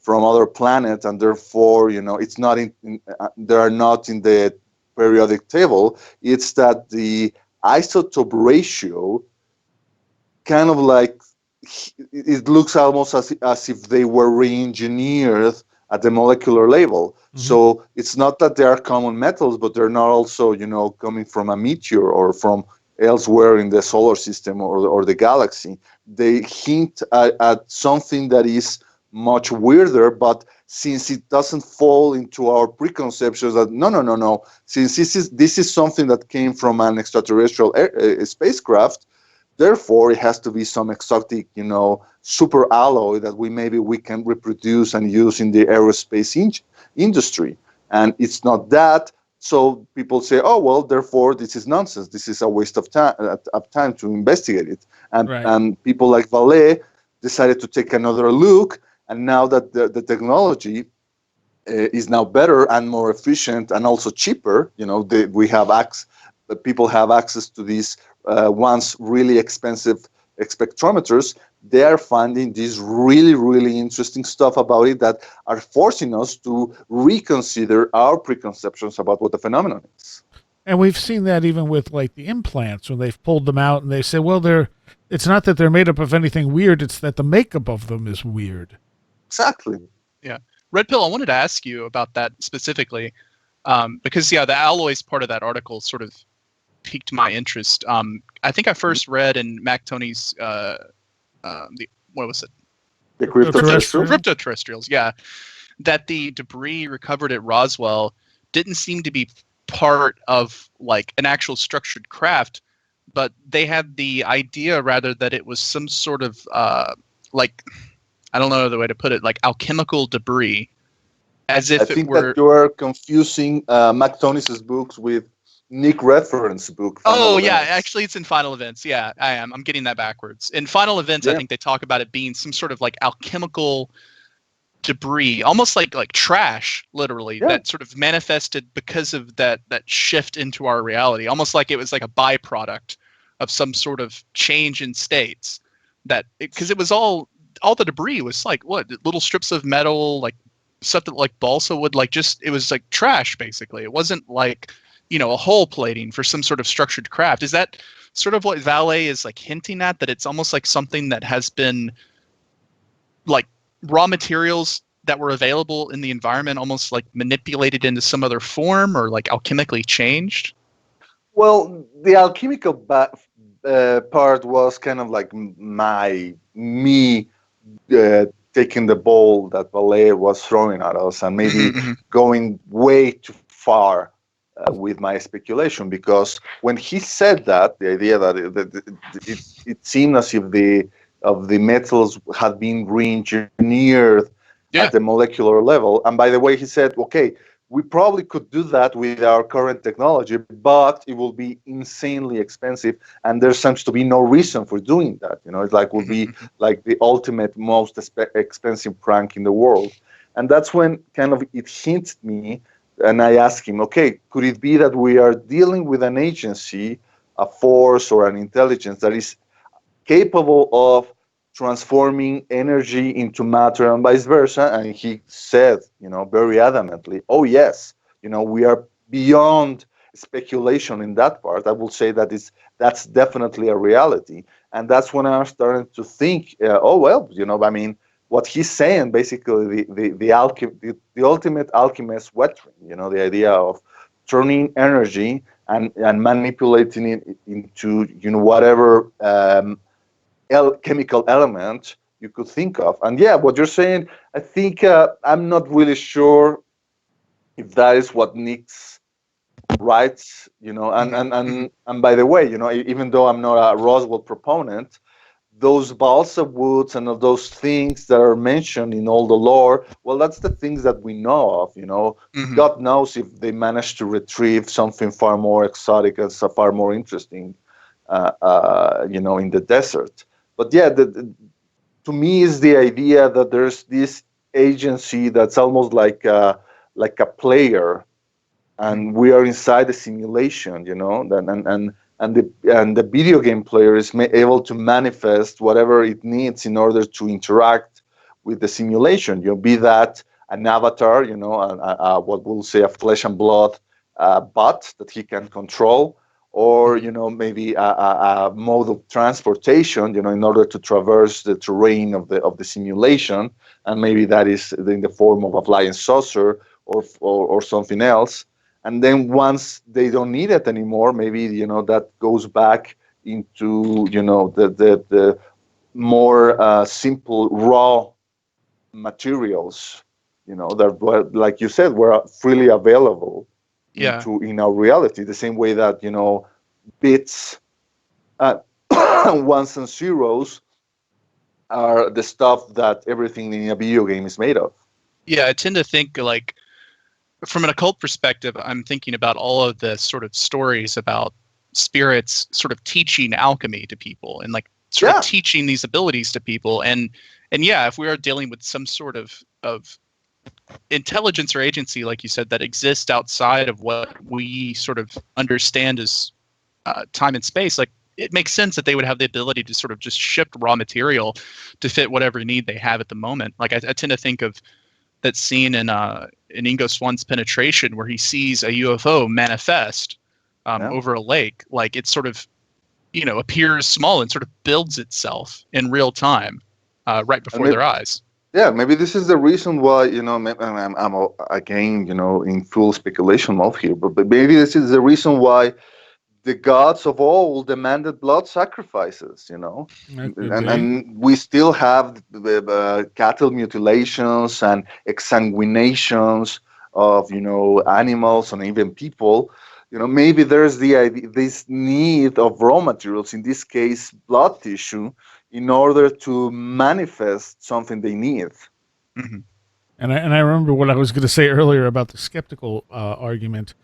from other planets, and therefore it's not they are not in the periodic table. It's that the isotope ratio kind of like, it looks almost as if they were re-engineered at the molecular level. Mhm. So it's not that they are common metals, but they're not also coming from a meteor or from elsewhere in the solar system or the galaxy. They hint at something that is much weirder, but since it doesn't fall into our preconceptions that no, since this is something that came from an extraterrestrial spacecraft, therefore it has to be some exotic, super alloy that we can reproduce and use in the aerospace industry. And it's not that. So people say, oh, well, therefore this is nonsense. This is a waste of time to investigate it. Right. And people like Vallée decided to take another look. And now that the technology is now better and more efficient and also cheaper. We have people have access to these once really expensive spectrometers. They are finding this really, really interesting stuff about it that are forcing us to reconsider our preconceptions about what the phenomenon is. And we've seen that even with like the implants when they've pulled them out and they say, well, it's not that they're made up of anything weird, it's that the makeup of them is weird. Exactly. Yeah. Red Pill, I wanted to ask you about that specifically, because the alloys part of that article sort of piqued my interest. I think I first read in Mac Tony's what was it? The cryptoterrestrial? Cryptoterrestrials, yeah. That the debris recovered at Roswell didn't seem to be part of like an actual structured craft, but they had the idea rather that it was some sort of like, I don't know the way to put it, like alchemical debris, as if I think it were. that you are confusing Mac Tony's books with Nick Redfern's book. Oh yeah, actually it's in Final Events. Yeah, I am. I'm getting that backwards. In Final Events, I think they talk about it being some sort of like alchemical debris, almost like trash, literally, that sort of manifested because of that shift into our reality, almost like it was like a byproduct of some sort of change in states. That because it was all the debris was like what, little strips of metal, like stuff that like balsa wood, like just it was like trash basically. It wasn't like a hull plating for some sort of structured craft. Is that sort of what Valet is like hinting at, that it's almost like something that has been like raw materials that were available in the environment almost like manipulated into some other form or like alchemically changed? Well, the alchemical part was kind of like me taking the ball that Valet was throwing at us and maybe going way too far with my speculation, because when he said that, the idea that it seemed as if the metals had been re-engineered at the molecular level. And by the way, he said, okay, we probably could do that with our current technology, but it will be insanely expensive, and there seems to be no reason for doing that. It's like would be like the ultimate, most expensive prank in the world. And that's when kind of it hinted me. And I asked him, okay, could it be that we are dealing with an agency, a force or an intelligence that is capable of transforming energy into matter and vice versa? And he said, very adamantly, oh yes, we are beyond speculation in that part. I will say that that's definitely a reality. And that's when I started to think, oh well, I mean, what he's saying basically the ultimate alchemist wet dream, the idea of turning energy and manipulating it into whatever chemical element you could think of. And yeah, what you're saying, I think I'm not really sure if that is what Nick's writes, and by the way, even though I'm not a Roswell proponent, those balsa woods and those things that are mentioned in all the lore, well, that's the things that we know of. God knows if they managed to retrieve something far more exotic and so far more interesting, in the desert. But yeah, to me is the idea that there's this agency that's almost like a player, and we are inside the simulation, and the video game player is able to manifest whatever it needs in order to interact with the simulation. Be that an avatar, what we'll say a flesh and blood bot that he can control, or maybe a mode of transportation, in order to traverse the terrain of the simulation, and maybe that is in the form of a flying saucer or something else. And then once they don't need it anymore, maybe that goes back into the more simple raw materials, that were, like you said, were freely available in our reality. The same way that bits, ones and zeros, are the stuff that everything in a video game is made of. Yeah, I tend to think like, from an occult perspective, I'm thinking about all of the sort of stories about spirits sort of teaching alchemy to people and like sort of teaching these abilities to people. And yeah, if we are dealing with some sort of intelligence or agency, like you said, that exists outside of what we sort of understand as time and space, like it makes sense that they would have the ability to sort of just shift raw material to fit whatever need they have at the moment. Like I tend to think of that scene in Ingo Swann's Penetration where he sees a UFO manifest over a lake. Like it sort of, appears small and sort of builds itself in real time right before their eyes. Yeah, maybe this is the reason why, I'm again, in full speculation mode here, but maybe this is the reason why the gods of old demanded blood sacrifices, and we still have cattle mutilations and exsanguinations of, animals and even people. Maybe there's this need of raw materials, in this case, blood tissue, in order to manifest something they need. Mm-hmm. And I remember what I was going to say earlier about the skeptical argument.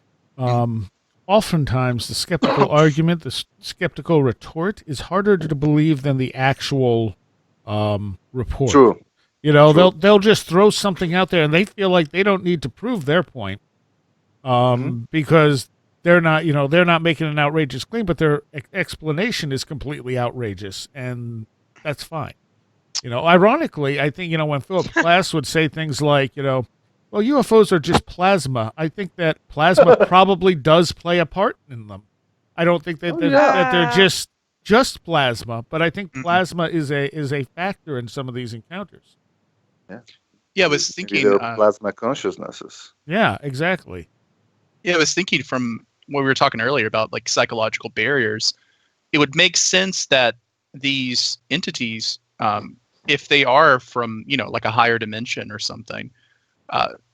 Oftentimes, the skeptical argument, the skeptical retort, is harder to believe than the actual report. True. True. They'll just throw something out there, and they feel like they don't need to prove their point, because they're not making an outrageous claim, but their explanation is completely outrageous, and that's fine. Ironically, I think, when Philip Glass would say things like, well, UFOs are just plasma. I think that plasma probably does play a part in them. I don't think that they're just plasma, but I think plasma is a factor in some of these encounters. Yeah, I was thinking plasma consciousnesses. Yeah, exactly. Yeah, I was thinking from what we were talking earlier about like psychological barriers. It would make sense that these entities, if they are from, like a higher dimension or something,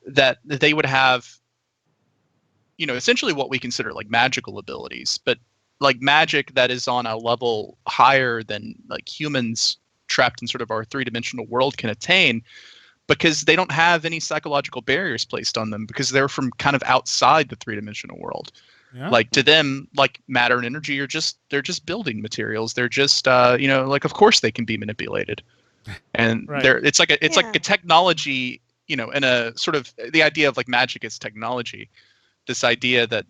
that they would have, essentially what we consider like magical abilities, but like magic that is on a level higher than like humans trapped in sort of our three-dimensional world can attain, because they don't have any psychological barriers placed on them because they're from kind of outside the three-dimensional world. Yeah. Like to them, like matter and energy they're just building materials. They're just, like of course they can be manipulated, and right. It's like a technology, in a sort of the idea of like magic is technology. This idea that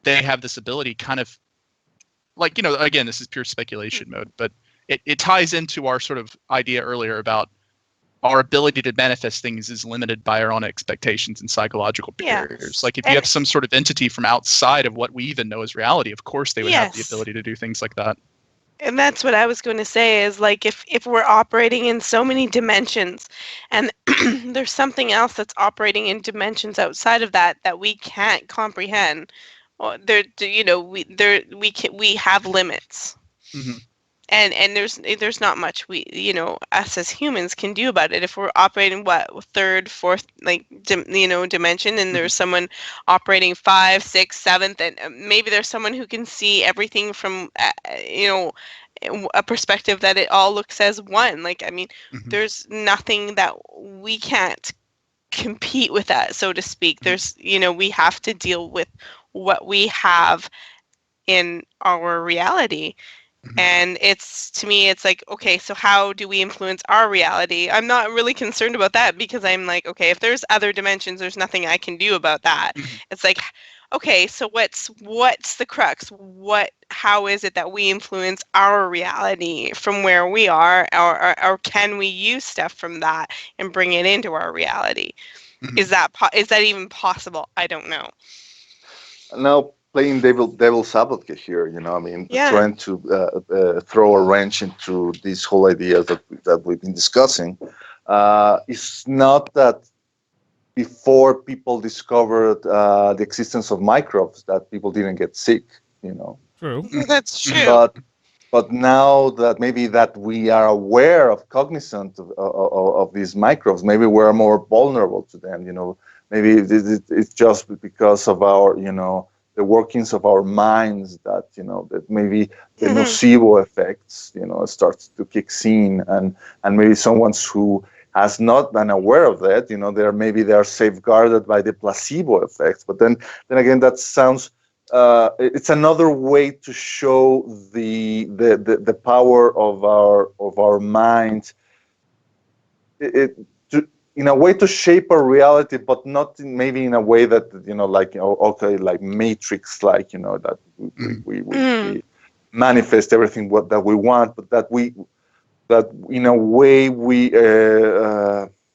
they have this ability, kind of like, again, this is pure speculation mode, but it ties into our sort of idea earlier about our ability to manifest things is limited by our own expectations and psychological barriers. Like if you have some sort of entity from outside of what we even know as reality, of course they would have the ability to do things like that. And that's what I was going to say is like if we're operating in so many dimensions and there's something else that's operating in dimensions outside of that we can't comprehend, well, we have limits. Mm-hmm. And there's not much we us as humans can do about it if we're operating third, fourth dimension, and there's someone operating 5th, 6th, 7th, and maybe there's someone who can see everything from a perspective that it all looks as one. Like there's nothing that we can't compete with that, so to speak. There's we have to deal with what we have in our reality. And to me, it's like, okay, so how do we influence our reality? I'm not really concerned about that because I'm like, okay, if there's other dimensions, there's nothing I can do about that. Mm-hmm. It's like, okay, so what's the crux? How is it that we influence our reality from where we are, or can we use stuff from that and bring it into our reality? Mm-hmm. Is that even possible? I don't know. Now, playing devil's advocate here, trying to throw a wrench into this whole idea that we've been discussing. It's not that before people discovered the existence of microbes that people didn't get sick, True. That's true. But now that maybe that we are aware of cognizant of these microbes, maybe we're more vulnerable to them. Maybe it's just because of our, the workings of our minds that that maybe the nocebo effects starts to kick in, and maybe someone who has not been aware of that they are safeguarded by the placebo effects. But then again, that sounds it's another way to show the power of our mind. in a way to shape our reality, but not maybe in a way that, like, okay, like Matrix, like, that we manifest everything that we want, but that in a way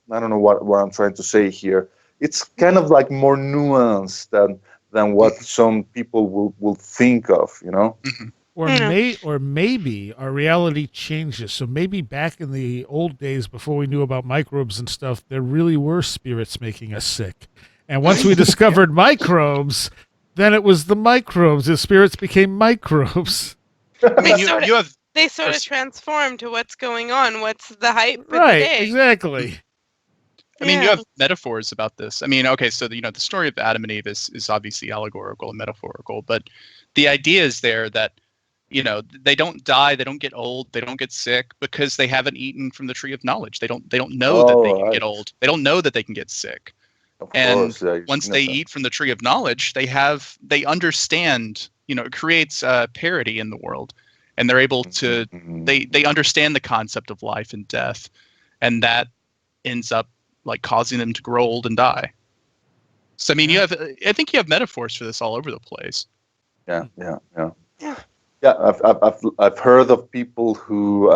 I don't know what I'm trying to say here. It's kind of like more nuanced than what some people will think of, Or maybe our reality changes. So maybe back in the old days, before we knew about microbes and stuff, there really were spirits making us sick. And once we discovered microbes, then it was the microbes. The spirits became microbes. I mean, they sort of transform to what's going on. What's the hype for the Right, day? exactly. I mean, you have metaphors about this. I mean, okay, so the story of Adam and Eve is obviously allegorical and metaphorical, but the idea is there that they don't die, they don't get old, they don't get sick because they haven't eaten from the tree of knowledge. They don't know that they can get old. They don't know that they can get sick. Of and course, once they eat from the tree of knowledge, they understand. It creates parity in the world, and they're able to. They understand the concept of life and death, and that ends up like causing them to grow old and die. So I mean, I think you have metaphors for this all over the place. Yeah. I've heard of people who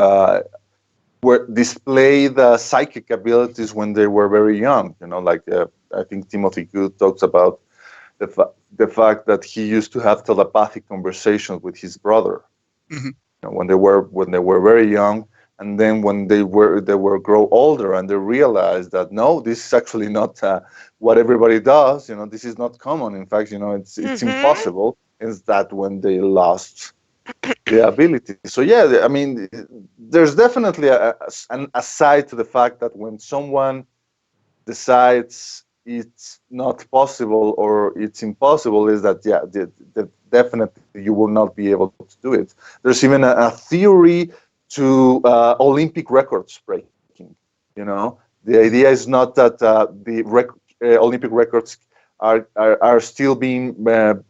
display the psychic abilities when they were very young. Like I think Timothy Good talks about the fact that he used to have telepathic conversations with his brother. When they were very young, and then when they grow older and they realize that no, this is actually not what everybody does. This is not common. In fact, it's impossible. Is that when they lost the ability? So yeah, I mean, there's definitely a side to the fact that when someone decides it's not possible or it's impossible, is that definitely you will not be able to do it. There's even a theory to Olympic records breaking. The idea is not that the Olympic records are still being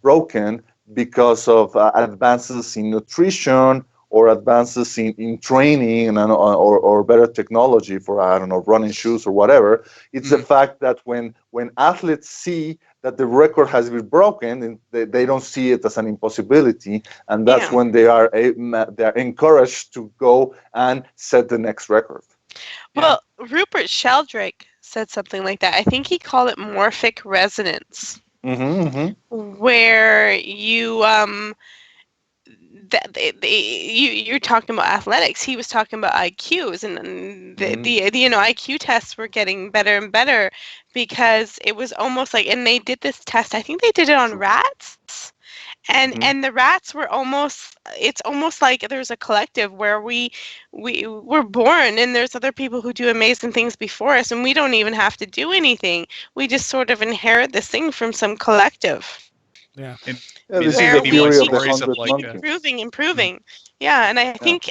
broken because of advances in nutrition or advances in training or better technology for, I don't know, running shoes or whatever. It's the fact that when athletes see that the record has been broken, they don't see it as an impossibility, and that's when they're encouraged to go and set the next record. Well, Rupert Sheldrake said something like that. I think he called it morphic resonance, where you're talking about athletics. He was talking about IQs, and the IQ tests were getting better and better because it was almost like, and they did this test. I think they did it on rats, and the rats were it's almost like there's a collective where we were born, and there's other people who do amazing things before us, and we don't even have to do anything. We just sort of inherit this thing from some collective. Yeah. This is the theory of the 100 monkeys. Improving. Yeah, and I think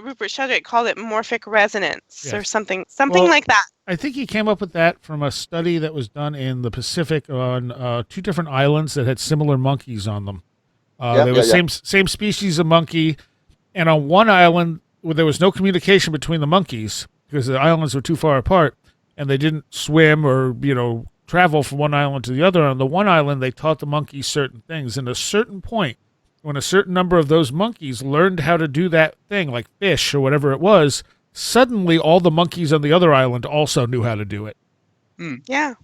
Rupert Sheldrake called it morphic resonance or something like that. I think he came up with that from a study that was done in the Pacific on 2 different islands that had similar monkeys on them. They were same species of monkey, and on one island where there was no communication between the monkeys because the islands were too far apart, and they didn't swim or travel from one island to the other. On the one island, they taught the monkeys certain things. And at a certain point, when a certain number of those monkeys learned how to do that thing, like fish or whatever it was, suddenly all the monkeys on the other island also knew how to do it. Yeah.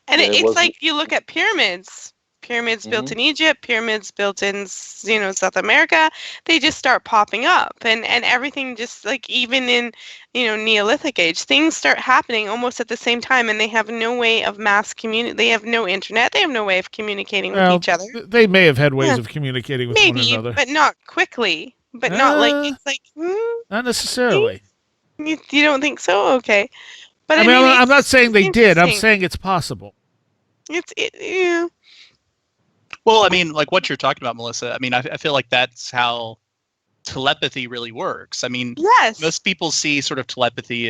And it's like you look at pyramids. Pyramids built in Egypt, pyramids built in South America, they just start popping up, and everything just like, even in Neolithic age, things start happening almost at the same time, and they have no way of they have no internet, they have no way of communicating with each other. They may have had ways of communicating with one another, but not quickly, but not like it's like not necessarily. You don't think so? Okay, but I mean I'm not saying they did. I'm saying it's possible. Yeah. Well, I mean, like what you're talking about, Melissa, I mean, I feel like that's how telepathy really works. I mean, most people see sort of telepathy,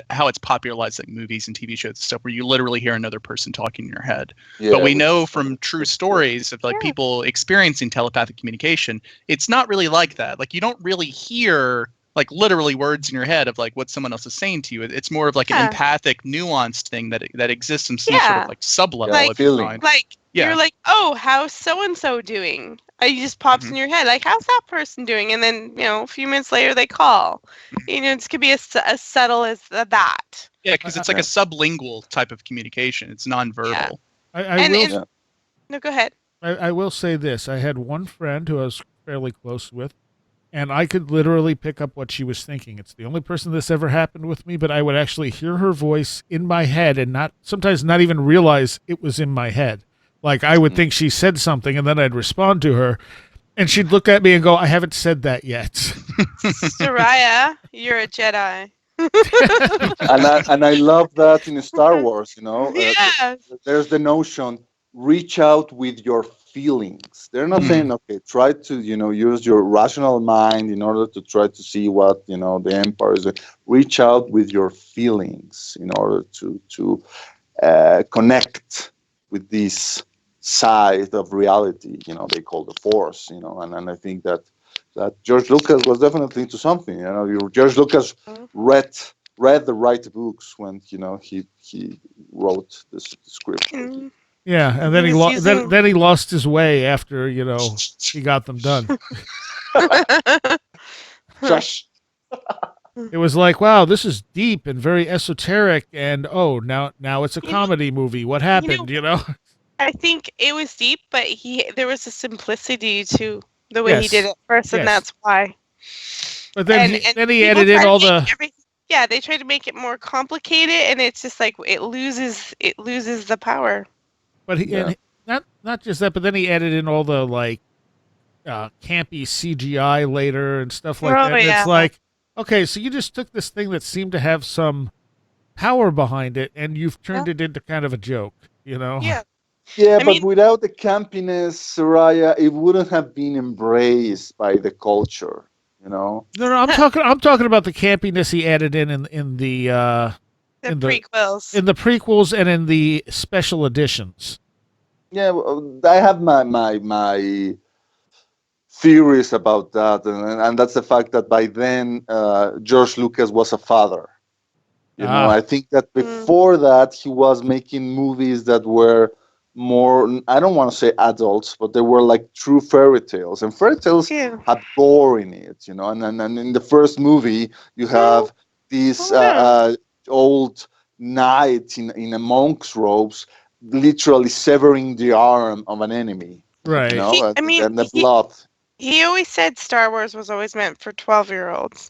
how it's popularized like movies and TV shows and stuff where you literally hear another person talking in your head. But we know from true stories of like people experiencing telepathic communication, it's not really like that. Like you don't really hear like literally words in your head of like what someone else is saying to you. It's more of like an empathic, nuanced thing that exists in some sort of like sub-level Yeah, of your feeling. mind. Like Yeah. you're like, oh, how's so and so doing? It just pops in your head, like, how's that person doing? And then a few minutes later they call. It could be as subtle as that. Yeah, because it's like a sublingual type of communication. It's nonverbal. Yeah. No, go ahead. I will say this. I had one friend who I was fairly close with, and I could literally pick up what she was thinking. It's the only person this ever happened with me, but I would actually hear her voice in my head and sometimes not even realize it was in my head. Like I would think she said something, and then I'd respond to her, and she'd look at me and go, I haven't said that yet. Seriah, you're a Jedi. and I love that in Star Wars, Yes. there's the notion, reach out with your feelings. They're not saying, okay, try to, use your rational mind in order to try to see what, the Empire is doing. Reach out with your feelings in order to connect with this side of reality, they call the Force, and I think that George Lucas was definitely into something. George Lucas read the right books when he wrote the script. Yeah, and then he lost his way after he got them done. Josh. It was like, wow, this is deep and very esoteric, and now it's a comedy movie. What happened? I think it was deep, but there was a simplicity to the way he did it first, and that's why. But then he added in all the. They tried to make it more complicated, and it's just like it loses the power. But and not just that, but then he added in all the like campy CGI later and stuff like that. And it's like, okay, so you just took this thing that seemed to have some power behind it, and you've turned it into kind of a joke, Yeah. Yeah, but without the campiness, Seriah, it wouldn't have been embraced by the culture, No, I'm talking about the campiness he added in the prequels. In the prequels and in the special editions. Yeah, I have my theories about that, and that's the fact that by then George Lucas was a father. I think that before that he was making movies that were more, I don't want to say adults, but they were like true fairy tales, and fairy tales had gore in it, and in the first movie you have these old knight in a monk's robes literally severing the arm of an enemy, right? And the blood. He always said Star Wars was always meant for 12-year-olds.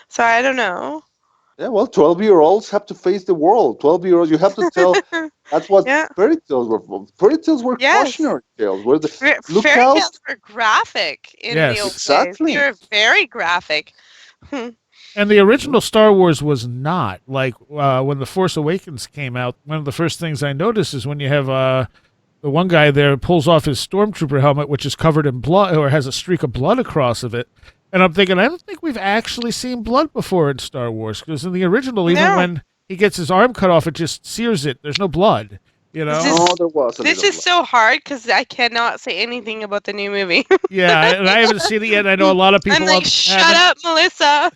So I don't know. Yeah, well, 12-year-olds have to face the world. 12-year-olds, you have to tell. That's what fairy tales were for. Fairy tales were cautionary tales. Fairy tales were graphic in the old days. They were very graphic. And the original Star Wars was not. Like when The Force Awakens came out, one of the first things I noticed is when you have the one guy there pulls off his stormtrooper helmet, which is covered in blood or has a streak of blood across of it. And I'm thinking, I don't think we've actually seen blood before in Star Wars, because in the original, even when he gets his arm cut off, it just sears it. There's no blood, there was. This is so hard because I cannot say anything about the new movie. Yeah, and I haven't seen it yet. I know a lot of people. I'm like, shut up, Melissa.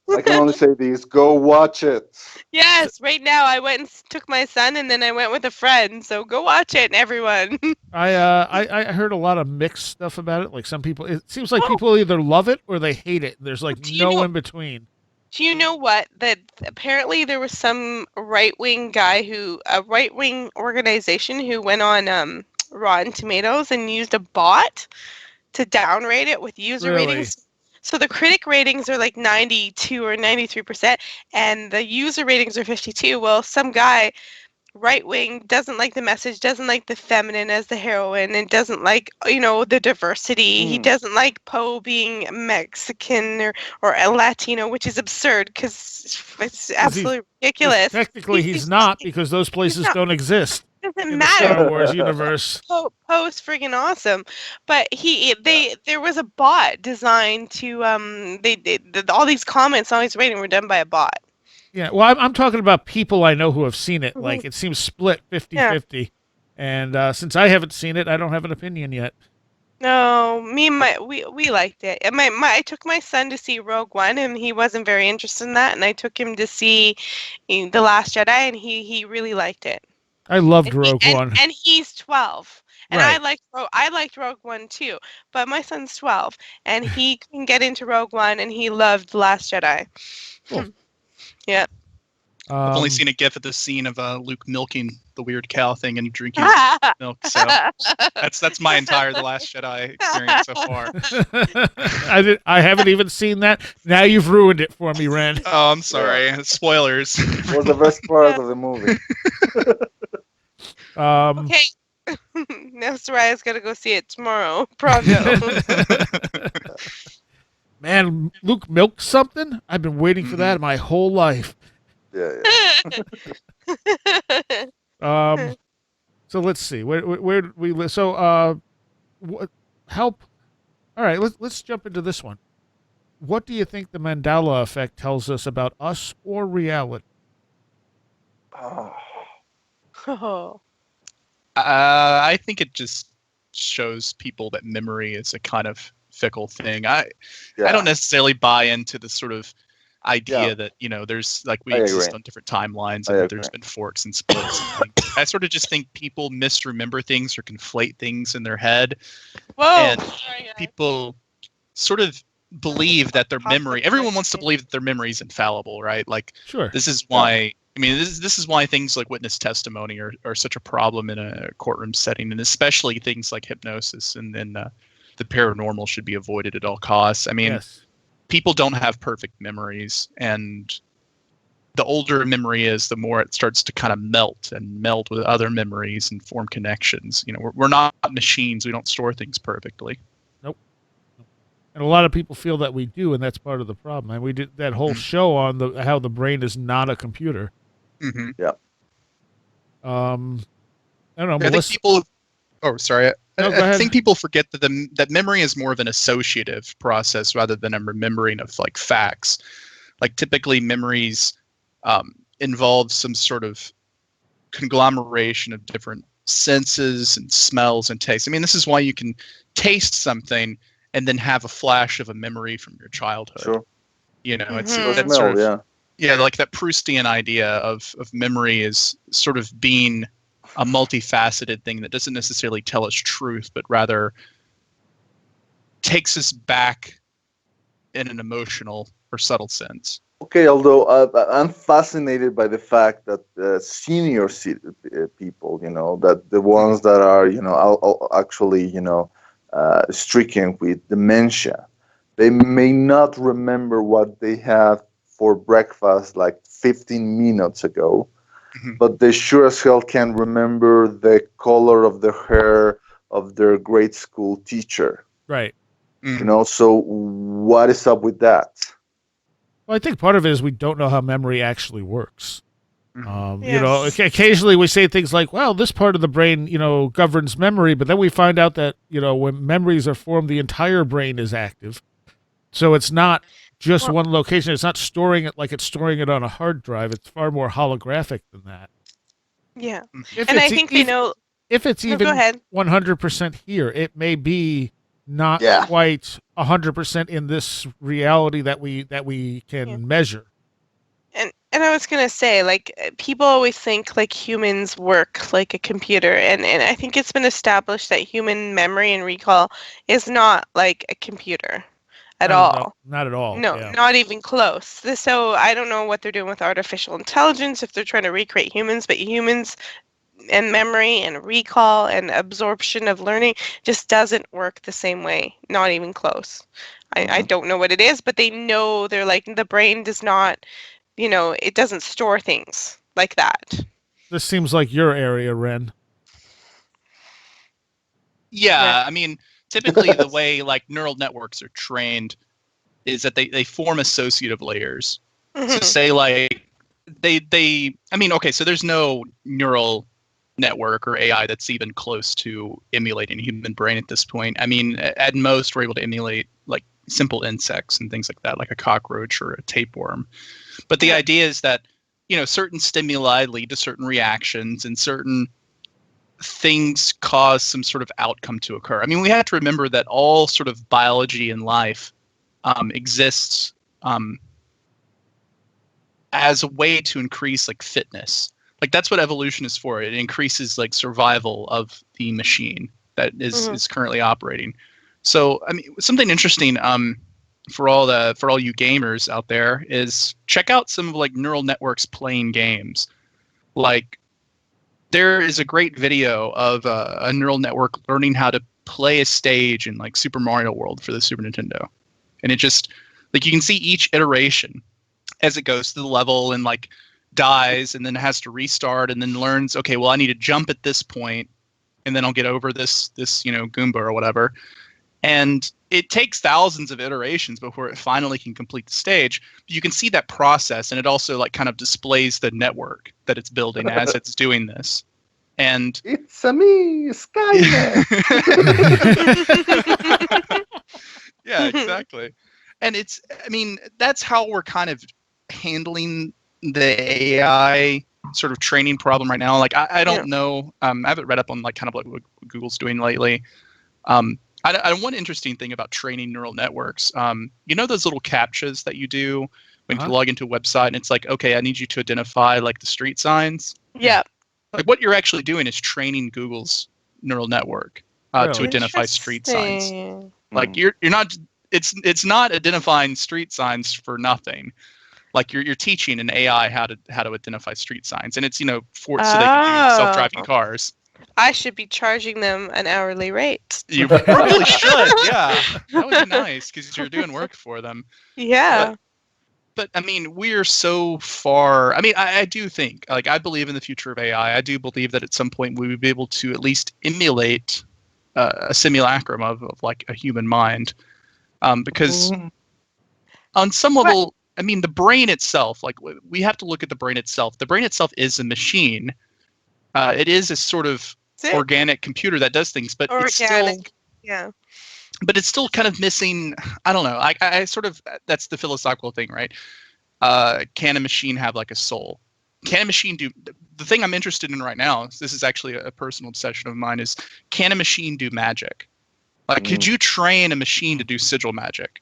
I can only say this: go watch it. Yes, right now I went and took my son, and then I went with a friend. So go watch it, everyone. I heard a lot of mixed stuff about it. Like some people, it seems like people either love it or they hate it. There's like no in between. Do you know what? That apparently there was some right-wing guy a right-wing organization who went on Rotten Tomatoes and used a bot to downrate it with user ratings. So the critic ratings are like 92 or 93%, and the user ratings are 52. Well, some guy, right-wing, doesn't like the message, doesn't like the feminine as the heroine, and doesn't like, the diversity. He doesn't like Poe being Mexican or a Latino, which is absurd because it's absolutely ridiculous. Technically, he's not, because those places don't exist. Doesn't matter. The Star Wars universe. Poe's friggin' awesome, but there was a bot designed to all these comments, all these ratings were done by a bot. Yeah, well, I'm talking about people I know who have seen it. Like, it seems split 50-50. And since I haven't seen it, I don't have an opinion yet. No, me and we liked it. And I took my son to see Rogue One, and he wasn't very interested in that. And I took him to see The Last Jedi, and he really liked it. I loved And, he, Rogue One. and he's 12, and Right. I liked Rogue One too. But my son's 12, and he couldn't get into Rogue One, and he loved The Last Jedi. Cool. Yeah. I've only seen a gif of the scene of Luke milking the weird cow thing and drinking milk. So that's my entire The Last Jedi experience so far. I haven't even seen that. Now you've ruined it for me, Wren. Oh, I'm sorry. Spoilers. It was the best part of the movie. Okay. Now Seriah's gonna go see it tomorrow. Pronto. Man, Luke milked something? I've been waiting for that my whole life. Yeah. So let's see. Where did we live? So help. All right, let's jump into this one. What do you think the Mandela effect tells us about us or reality? Oh. I think it just shows people that memory is a kind of fickle thing. I don't necessarily buy into the sort of idea that, you know, there's like we exist on different timelines and there's been forks and splits. And I sort of just think people misremember things or conflate things in their head. Whoa. And people sort of believe that their memory, everyone wants to believe that their memory is infallible, right? Like, sure. This is why, I mean, this is why things like witness testimony are such a problem in a courtroom setting, and especially things like hypnosis and then the paranormal should be avoided at all costs. I mean, people don't have perfect memories, and the older a memory is, the more it starts to kind of melt with other memories and form connections. You know, we're not machines. We don't store things perfectly. Nope. And a lot of people feel that we do, and that's part of the problem. And we did that whole show on how the brain is not a computer. Mm-hmm. Yeah. I don't know. I think people. Oh, sorry. No, go I ahead. think people forget that that memory is more of an associative process rather than a remembering of like facts. Like typically memories involve some sort of conglomeration of different senses and smells and tastes. I mean, this is why you can taste something and then have a flash of a memory from your childhood. Sure. You know, it's Or that smell, sort of, yeah, like that Proustian idea of memory is sort of being a multifaceted thing that doesn't necessarily tell us truth, but rather takes us back in an emotional or subtle sense. Okay, although I'm fascinated by the fact that senior people, you know, that the ones that are, you know, actually, you know, stricken with dementia, they may not remember what they had for breakfast like 15 minutes ago, but they sure as hell can remember the color of the hair of their grade school teacher. Right. You know, so what is up with that? Well, I think part of it is we don't know how memory actually works. You know, occasionally we say things like, well, this part of the brain, you know, governs memory, but then we find out that, you know, when memories are formed, the entire brain is active. So it's not just one location. It's not storing it like it's storing it on a hard drive. It's far more holographic than that. Yeah. If and I think they know. If it's even go ahead. 100% here, it may be not quite 100% in this reality that we can measure. And I was gonna say, like, people always think like humans work like a computer, and I think it's been established that human memory and recall is not like a computer at all. Not at all. No, not even close. So I don't know what they're doing with artificial intelligence, if they're trying to recreate humans, but humans and memory and recall and absorption of learning just doesn't work the same way. Not even close. I don't know what it is, but they know, they're like, the brain does not, you know, it doesn't store things like that. This seems like your area, Wren. Yeah, I mean, typically the way like neural networks are trained is that they form associative layers. So say like they I mean, okay, so there's no neural network or AI that's even close to emulating a human brain at this point. I mean, at most we're able to emulate like simple insects and things like that, like a cockroach or a tapeworm. But the idea is that, you know, certain stimuli lead to certain reactions, and certain things cause some sort of outcome to occur. I mean, we have to remember that all sort of biology and life exists as a way to increase like fitness. Like that's what evolution is for. It increases like survival of the machine that is currently operating. So I mean, something interesting for all you gamers out there is check out some of like neural networks playing games. Like there is a great video of a neural network learning how to play a stage in like Super Mario World for the Super Nintendo, and it just like you can see each iteration as it goes through the level and like dies and then has to restart and then learns, okay, well I need to jump at this point and then I'll get over this Goomba or whatever. And it takes thousands of iterations before it finally can complete the stage. But you can see that process, and it also like kind of displays the network that it's building as it's doing this. And it's a me, Skynet. Yeah, exactly. And I mean, that's how we're kind of handling the AI sort of training problem right now. Like, I don't know. I haven't read up on like kind of like what Google's doing lately. One interesting thing about training neural networks, you know those little captchas that you do when you log into a website and it's like, okay, I need you to identify like the street signs. Yeah. Like what you're actually doing is training Google's neural network to identify street signs. Like you're not. It's not identifying street signs for nothing. Like you're teaching an AI how to identify street signs, and it's so they can do self-driving cars. I should be charging them an hourly rate. You probably should. Yeah, that would be nice because you're doing work for them. Yeah. But I mean, we're so far. I mean, I do think, like, I believe in the future of AI. I do believe that at some point we would be able to at least emulate a simulacrum of like a human mind. Because on some level, I mean, the brain itself, like we have to look at the brain itself. The brain itself is a machine. It is a sort of organic computer that does things, but it's still, but it's still kind of missing. I don't know. I sort of, that's the philosophical thing, right? Can a machine have like a soul? Can a machine do the thing I'm interested in right now? This is actually a personal obsession of mine. Is can a machine do magic? Like, could you train a machine to do sigil magic?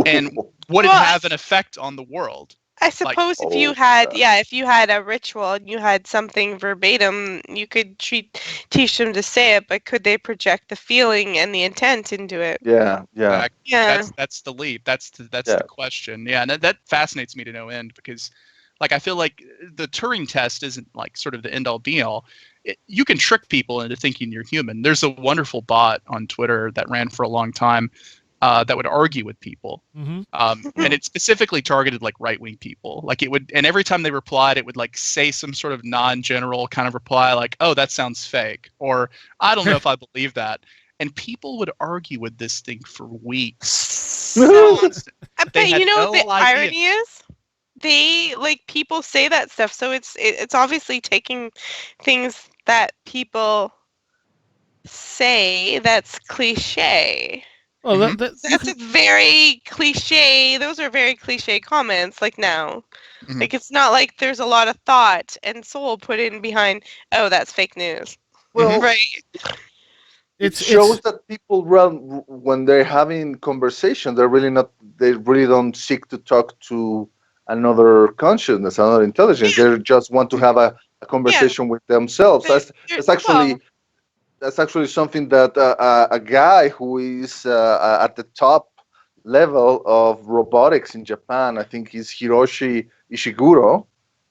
And would it have an effect on the world? I suppose if you had a ritual and you had something verbatim, you could teach them to say it, but could they project the feeling and the intent into it? Yeah. That's the leap. That's the question. Yeah, and that fascinates me to no end because, like, I feel like the Turing test isn't like sort of the end all be all. You can trick people into thinking you're human. There's a wonderful bot on Twitter that ran for a long time that would argue with people. And it specifically targeted like right-wing people. Like it would, and every time they replied, it would like say some sort of non-general kind of reply like, oh, that sounds fake. Or I don't know if I believe that. And people would argue with this thing for weeks. But you know what the irony is? They like people say that stuff, so it's obviously taking things that people say that's cliche. Well, that's very cliche. Those are very cliche comments. Like now, like it's not like there's a lot of thought and soul put in behind. Oh, that's fake news. Well, right. It shows that people when they're having conversation, they really don't seek to talk to another consciousness, another intelligence. They just want to have a conversation with themselves. That's actually something that a guy who is at the top level of robotics in Japan, I think he's Hiroshi Ishiguro,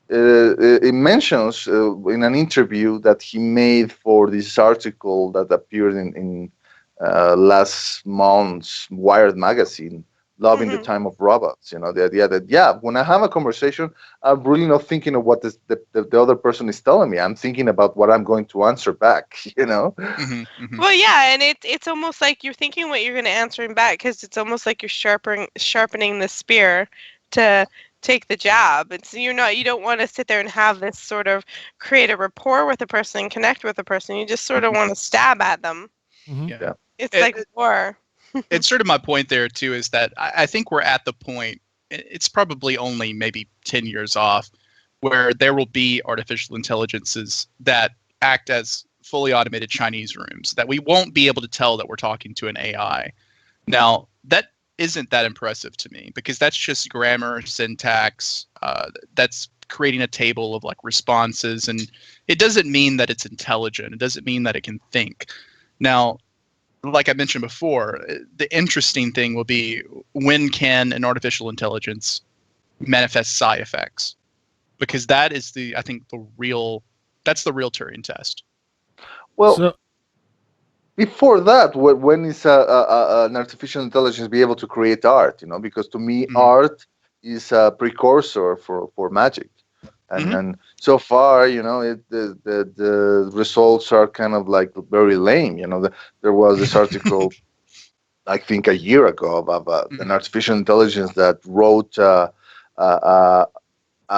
it mentions in an interview that he made for this article that appeared in last month's Wired magazine, Loving the Time of Robots. You know, the idea that, when I have a conversation, I'm really not thinking of what the other person is telling me. I'm thinking about what I'm going to answer back, you know? Well, yeah, and it's almost like you're thinking what you're going to answer him back because it's almost like you're sharpening the spear to take the jab. You don't want to sit there and have this sort of create a rapport with a person and connect with a person. You just sort of want to stab at them. Yeah. It's like war. It's sort of my point there too, is that I think we're at the point, it's probably only maybe 10 years off, where there will be artificial intelligences that act as fully automated Chinese rooms, that we won't be able to tell that we're talking to an AI. Now, that isn't that impressive to me, because that's just grammar, syntax. That's creating a table of like responses, and it doesn't mean that it's intelligent. It doesn't mean that it can think. Now, like I mentioned before, the interesting thing will be, when can an artificial intelligence manifest psi effects? Because that is that's the real Turing test. Well, So, before that, when is an artificial intelligence be able to create art? Because to me, art is a precursor for magic, and so far, the results are kind of like very lame. There was this article, I think, a year ago about an artificial intelligence that wrote a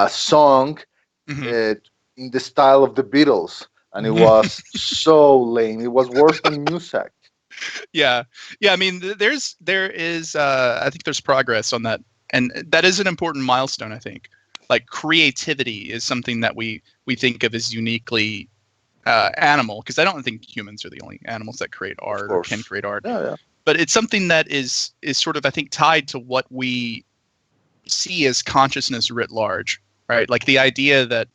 song in the style of the Beatles, and it was so lame. It was worse than music. Yeah. I mean, there is I think there's progress on that, and that is an important milestone. I think, like, creativity is something that we think of as uniquely animal, because I don't think humans are the only animals that create art or can create art. Yeah. But it's something that is sort of, I think, tied to what we see as consciousness writ large, right? Like the idea that,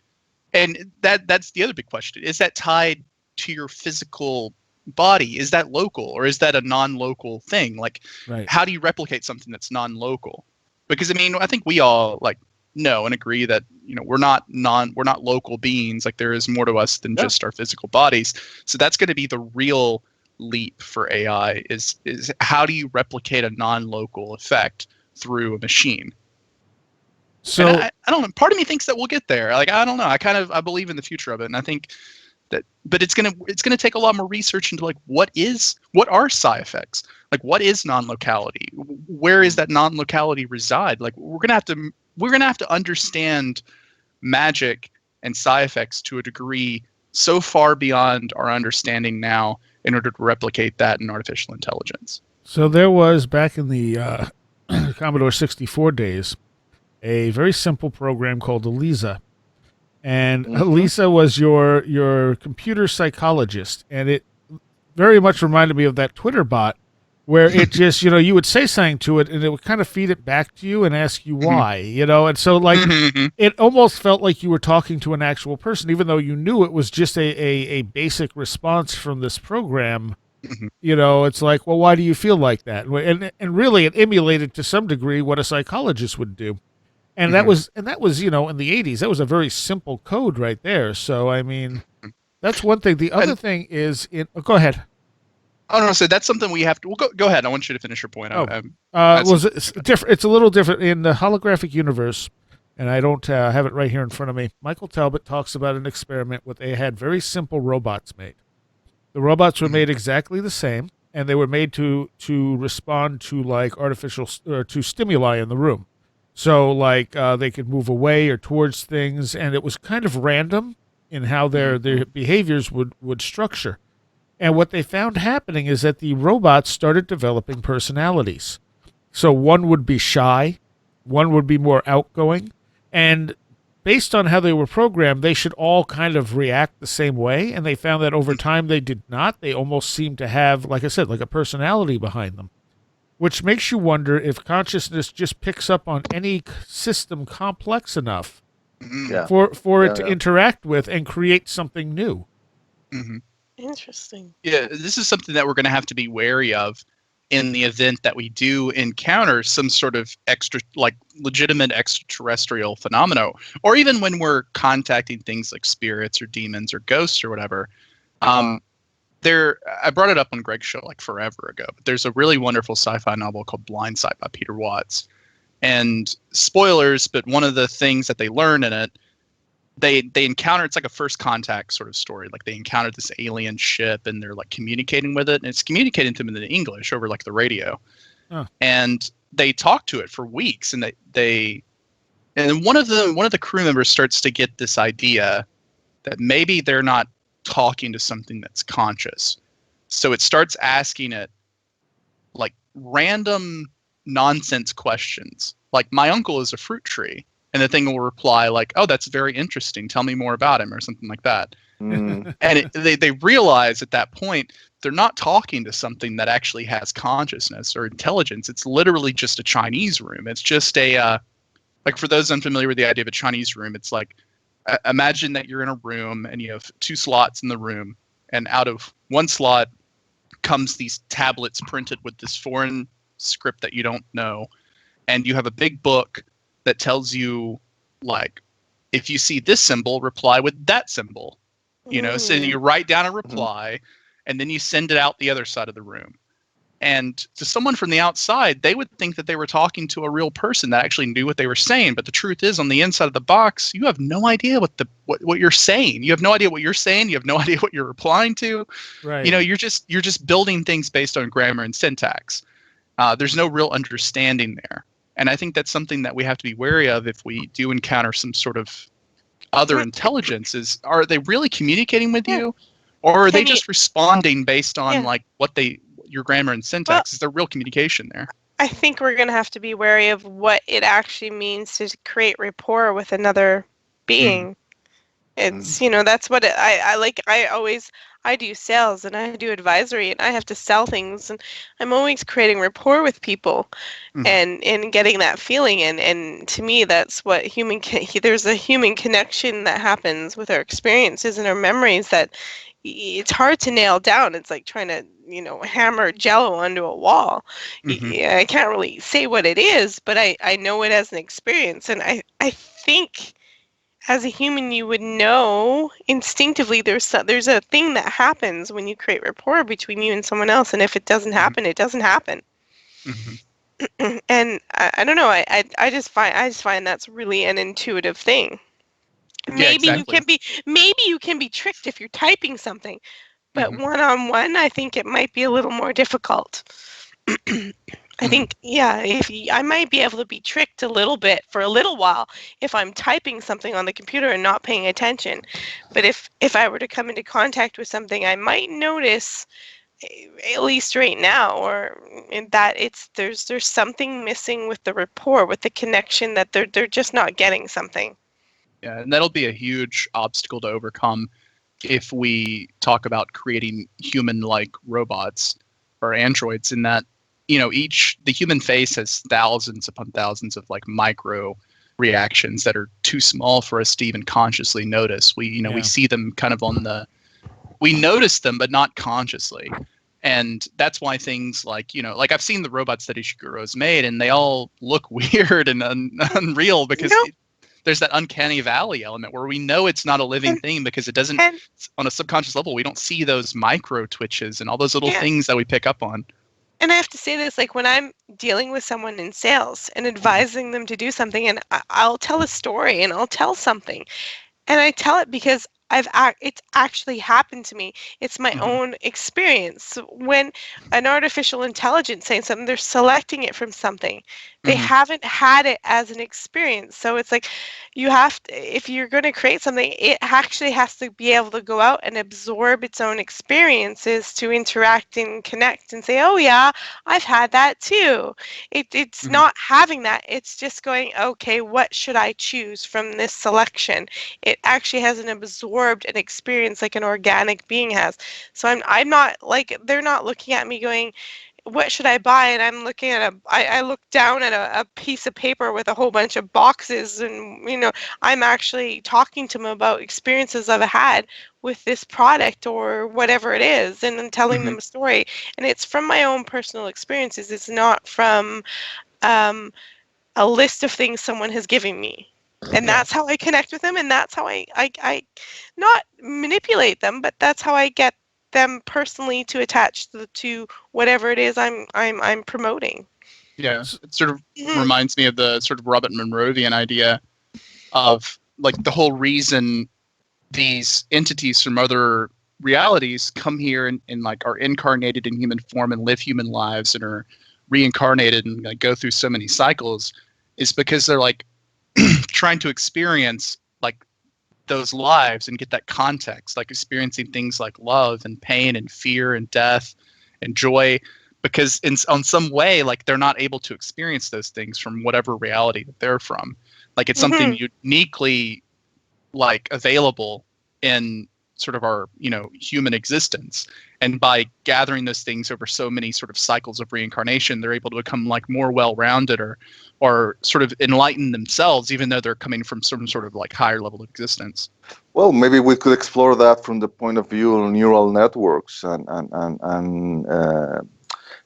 and that's the other big question: is that tied to your physical body? Is that local, or is that a non-local thing? Like, right. How do you replicate something that's non-local? Because I mean, I think we all like know and agree that we're not local beings. Like, there is more to us than just our physical bodies. So that's going to be the real leap for AI, is how do you replicate a non-local effect through a machine? So and I don't know. Part of me thinks that we'll get there. Like, I don't know. I believe in the future of it, and I think that, but it's gonna take a lot more research into like what are psi effects? Like, what is non-locality? Where is that non-locality reside? Like, we're gonna have to understand magic and psi effects to a degree so far beyond our understanding now, in order to replicate that in artificial intelligence. So there was, back in the Commodore 64 days, a very simple program called Elisa. And Elisa was your computer psychologist. And it very much reminded me of that Twitter bot, where it just, you would say something to it and it would kind of feed it back to you and ask you why, And so, like, it almost felt like you were talking to an actual person, even though you knew it was just a basic response from this program. It's like, well, why do you feel like that? And really, it emulated to some degree what a psychologist would do. And that was in the 80s. That was a very simple code right there. So, I mean, that's one thing. The other thing is go ahead. Oh no, so that's something we have to. Well, go ahead. I want you to finish your point. It's different. It's a little different in the holographic universe, and I don't have it right here in front of me. Michael Talbot talks about an experiment where they had very simple robots made. The robots were made exactly the same, and they were made to respond to like artificial or to stimuli in the room. So, like, they could move away or towards things, and it was kind of random in how their behaviors would structure. And what they found happening is that the robots started developing personalities. So one would be shy, one would be more outgoing, and based on how they were programmed, they should all kind of react the same way. And they found that over time they did not. They almost seemed to have, like I said, like a personality behind them, which makes you wonder if consciousness just picks up on any system complex enough for it to interact with and create something new. Interesting. Yeah, this is something that we're going to have to be wary of in the event that we do encounter some sort of legitimate extraterrestrial phenomena, or even when we're contacting things like spirits or demons or ghosts or whatever. I brought it up on Greg's show like forever ago, but there's a really wonderful sci-fi novel called Blindside by Peter Watts. And spoilers, but one of the things that they learn in it, they encounter, it's like a first contact sort of story. Like, they encountered this alien ship and they're like communicating with it, and it's communicating to them in English over like the radio. And they talk to it for weeks, and one of the crew members starts to get this idea that maybe they're not talking to something that's conscious. So it starts asking it like random nonsense questions. Like, my uncle is a fruit tree. and the thing will reply like, "Oh, that's very interesting. Tell me more about him," or something like that. Mm. And they realize at that point they're not talking to something that actually has consciousness or intelligence. It's literally just a Chinese room. It's just a like, for those unfamiliar with the idea of a Chinese room, it's like, imagine that you're in a room and you have 2 slots in the room, and out of one slot comes these tablets printed with this foreign script that you don't know, and you have a big book that tells you, like, if you see this symbol, reply with that symbol. So you write down a reply, and then you send it out the other side of the room. And to someone from the outside, they would think that they were talking to a real person that actually knew what they were saying. But the truth is, on the inside of the box, you have no idea what you're saying. You have no idea what you're saying. You have no idea what you're replying to. Right. You're just building things based on grammar and syntax. There's no real understanding there. And I think that's something that we have to be wary of if we do encounter some sort of other intelligence. Is, are they really communicating with you, or are they just responding based on like your grammar and syntax? Is there real communication there? I think we're going to have to be wary of what it actually means to create rapport with another being. It's, that's what I like. I do sales and I do advisory and I have to sell things, and I'm always creating rapport with people and getting that feeling. And to me, that's what there's a human connection that happens with our experiences and our memories that it's hard to nail down. It's like trying to, hammer Jello onto a wall. I can't really say what it is, but I know it as an experience. And I think as a human, you would know instinctively there's a thing that happens when you create rapport between you and someone else. And if it doesn't happen, it doesn't happen. And I don't know. I just find that's really an intuitive thing. Maybe you can be tricked if you're typing something, but one-on-one, I think it might be a little more difficult. I think, I might be able to be tricked a little bit for a little while if I'm typing something on the computer and not paying attention. But if I were to come into contact with something, I might notice, at least right now, or in that there's something missing with the rapport, with the connection, that they're just not getting something. Yeah, and that'll be a huge obstacle to overcome if we talk about creating human-like robots or androids, in that, the human face has thousands upon thousands of like micro reactions that are too small for us to even consciously notice. We see them kind of we notice them, but not consciously. And that's why things like, like I've seen the robots that Ishiguro's made, and they all look weird and unreal because there's that uncanny valley element where we know it's not a living thing because it doesn't, on a subconscious level, we don't see those micro twitches and all those little things that we pick up on. And I have to say this, like when I'm dealing with someone in sales and advising them to do something, and I'll tell a story and I'll tell something, and I tell it because it's actually happened to me. It's my own experience. When an artificial intelligence saying something, they're selecting it from something. They haven't had it as an experience. So it's like if you're going to create something, it actually has to be able to go out and absorb its own experiences to interact and connect and say, oh yeah, I've had that too. It's not having that. It's just going, okay, what should I choose from this selection? It actually hasn't absorbed an experience like an organic being has. So I'm not like, they're not looking at me going, what should I buy? And I'm looking at I look down at a piece of paper with a whole bunch of boxes, and I'm actually talking to them about experiences I've had with this product or whatever it is, and then telling them a story. And it's from my own personal experiences. It's not from a list of things someone has given me. And that's how I connect with them, and that's how I not manipulate them, but that's how I get them personally to attach to whatever it is I'm promoting. Yeah, it sort of reminds me of the sort of Robert Monroevian idea of like the whole reason these entities from other realities come here and like are incarnated in human form and live human lives and are reincarnated and like go through so many cycles is because they're like trying to experience like those lives and get that context, like experiencing things like love and pain and fear and death and joy, because on some way, like they're not able to experience those things from whatever reality that they're from. Like it's something uniquely like available in sort of our, human existence. And by gathering those things over so many sort of cycles of reincarnation, they're able to become like more well-rounded or sort of enlighten themselves, even though they're coming from some sort of like higher level of existence. Well, maybe we could explore that from the point of view of neural networks and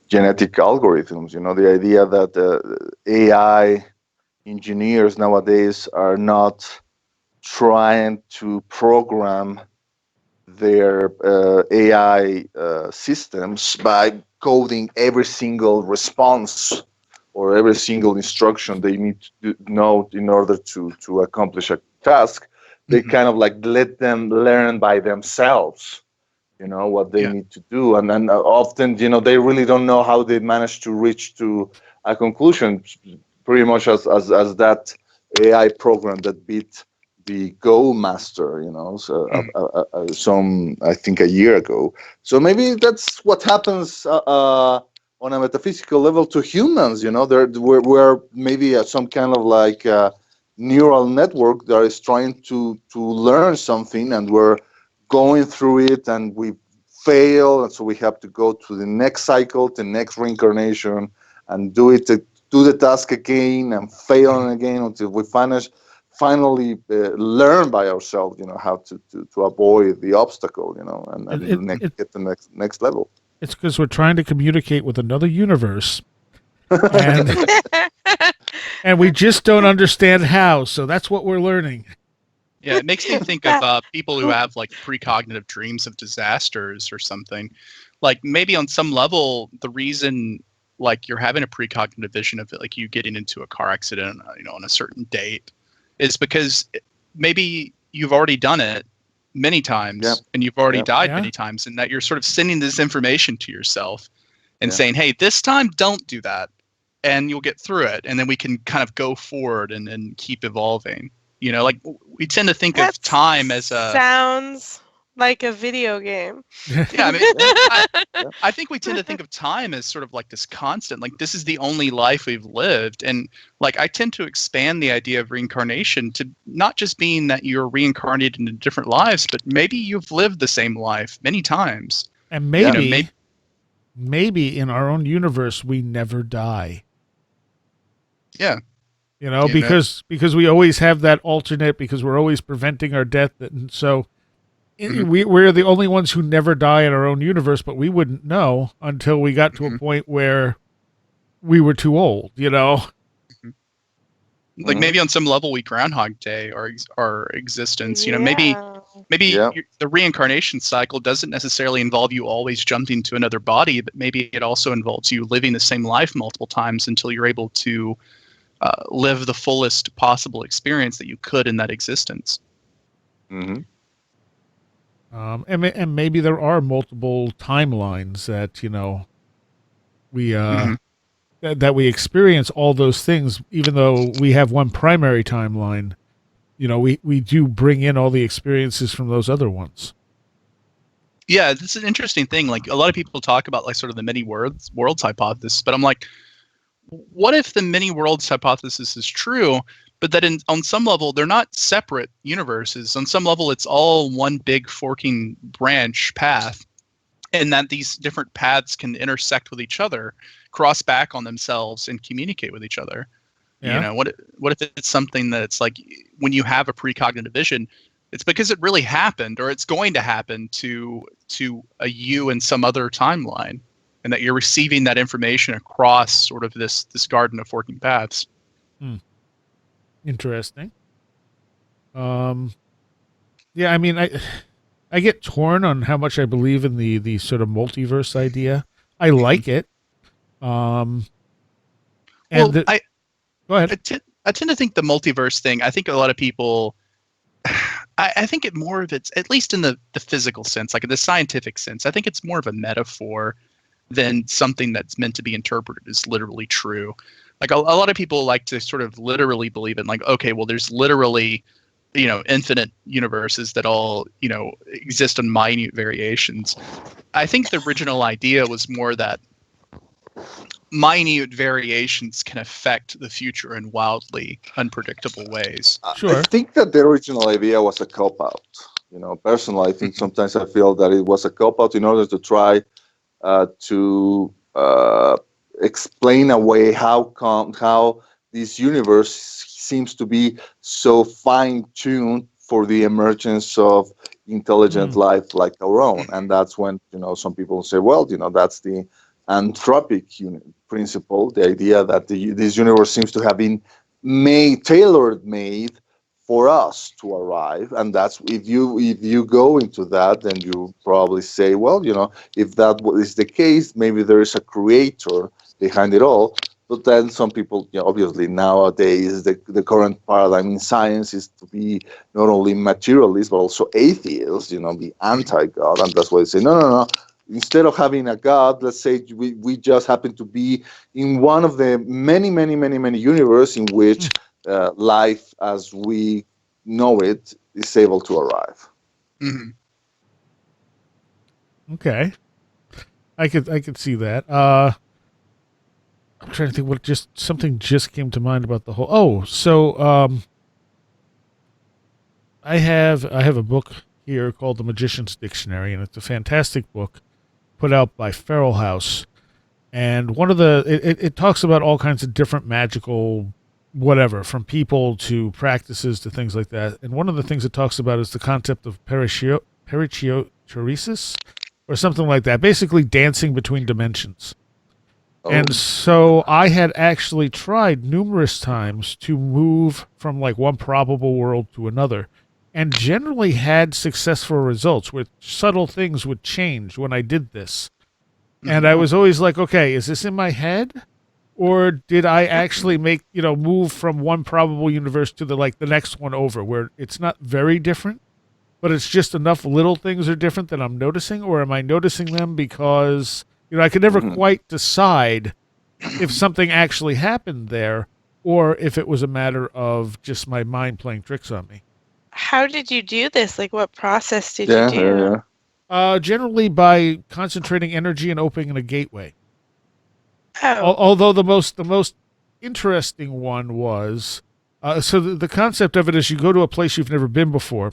genetic algorithms. The idea that AI engineers nowadays are not trying to program their AI systems by coding every single response or every single instruction they need to know in order to accomplish a task. They kind of like let them learn by themselves, what they need to do. And then often, they really don't know how they manage to reach to a conclusion, pretty much as that AI program that beat the Go master, some, I think, a year ago. So maybe that's what happens on a metaphysical level to humans. We're maybe some kind of like neural network that is trying to learn something, and we're going through it, and we fail, and so we have to go to the next cycle, the next reincarnation, and do the task again and fail again until we finally learn by ourselves, how to avoid the obstacle, and get the next level. It's because we're trying to communicate with another universe, and and we just don't understand how. So that's what we're learning. Yeah, it makes me think of people who have like precognitive dreams of disasters or something. Like maybe on some level, the reason like you're having a precognitive vision of it, like you getting into a car accident, on a certain date, is because maybe you've already done it many times and you've already died many times, and that you're sort of sending this information to yourself and saying, hey, this time don't do that, and you'll get through it, and then we can kind of go forward and keep evolving. Like we tend to think of time as a... Sounds like a video game. Yeah, I mean, I think we tend to think of time as sort of like this constant, like this is the only life we've lived. And like I tend to expand the idea of reincarnation to not just being that you're reincarnated into different lives, but maybe you've lived the same life many times. And maybe in our own universe we never die. Yeah. Because we always have that alternate, because we're always preventing our death, and so we're the only ones who never die in our own universe, but we wouldn't know until we got to a point where we were too old, Like maybe on some level we Groundhog Day our existence. Maybe the reincarnation cycle doesn't necessarily involve you always jumping to another body, but maybe it also involves you living the same life multiple times until you're able to live the fullest possible experience that you could in that existence. Mm-hmm. And maybe there are multiple timelines that we that we experience all those things, even though we have one primary timeline. We do bring in all the experiences from those other ones. Yeah, this is an interesting thing. Like a lot of people talk about like sort of the many worlds hypothesis, but I'm like, what if the many worlds hypothesis is true, but that on some level they're not separate universes? On some level it's all one big forking branch path, and that these different paths can intersect with each other, cross back on themselves, and communicate with each other. Yeah. What if it's something that's like when you have a precognitive vision, it's because it really happened, or it's going to happen to a you in some other timeline, and that you're receiving that information across sort of this garden of forking paths. Interesting. Yeah, I mean, I get torn on how much I believe in the sort of multiverse idea. I like it. Go ahead. I tend to think the multiverse thing, I think a lot of people, I think it more of it's, at least in the physical sense, like in the scientific sense, I think it's more of a metaphor than something that's meant to be interpreted as literally true. Like a lot of people like to sort of literally believe in, like, okay, well, there's literally, infinite universes that all, exist in minute variations. I think the original idea was more that minute variations can affect the future in wildly unpredictable ways. Sure. I think that the original idea was a cop-out. Personally, I think sometimes I feel that it was a cop-out in order to try to explain away how this universe seems to be so fine-tuned for the emergence of intelligent life like our own. And that's when, some people say, well, that's the anthropic principle, the idea that this universe seems to have been tailor-made for us to arrive. And that's, if you go into that, then you probably say, well, if that is the case, maybe there is a creator behind it all. But then some people, obviously nowadays, the current paradigm in science is to be not only materialist, but also atheist, be anti-God. And that's why they say, no. Instead of having a God, let's say we just happen to be in one of the many, many, many, many universes in which life as we know it is able to arrive. Mm-hmm. Okay. I could see that. I'm trying to think what something just came to mind about the whole. Oh, so I have a book here called The Magician's Dictionary, and it's a fantastic book put out by Feral House. And one of it talks about all kinds of different magical whatever, from people to practices to things like that. And one of the things it talks about is the concept of perichoresis or something like that, basically dancing between dimensions. Oh. And so I had actually tried numerous times to move from like one probable world to another, and generally had successful results where subtle things would change when I did this. And I was always like, okay, is this in my head? Or did I actually move from one probable universe to the next one over, where it's not very different, but it's just enough little things are different that I'm noticing? Or am I noticing them because, I could never quite decide if something actually happened there or if it was a matter of just my mind playing tricks on me. How did you do this? Like, what process did you do? Generally by concentrating energy and opening a gateway. Oh. Although the most interesting one was, so the concept of it is you go to a place you've never been before,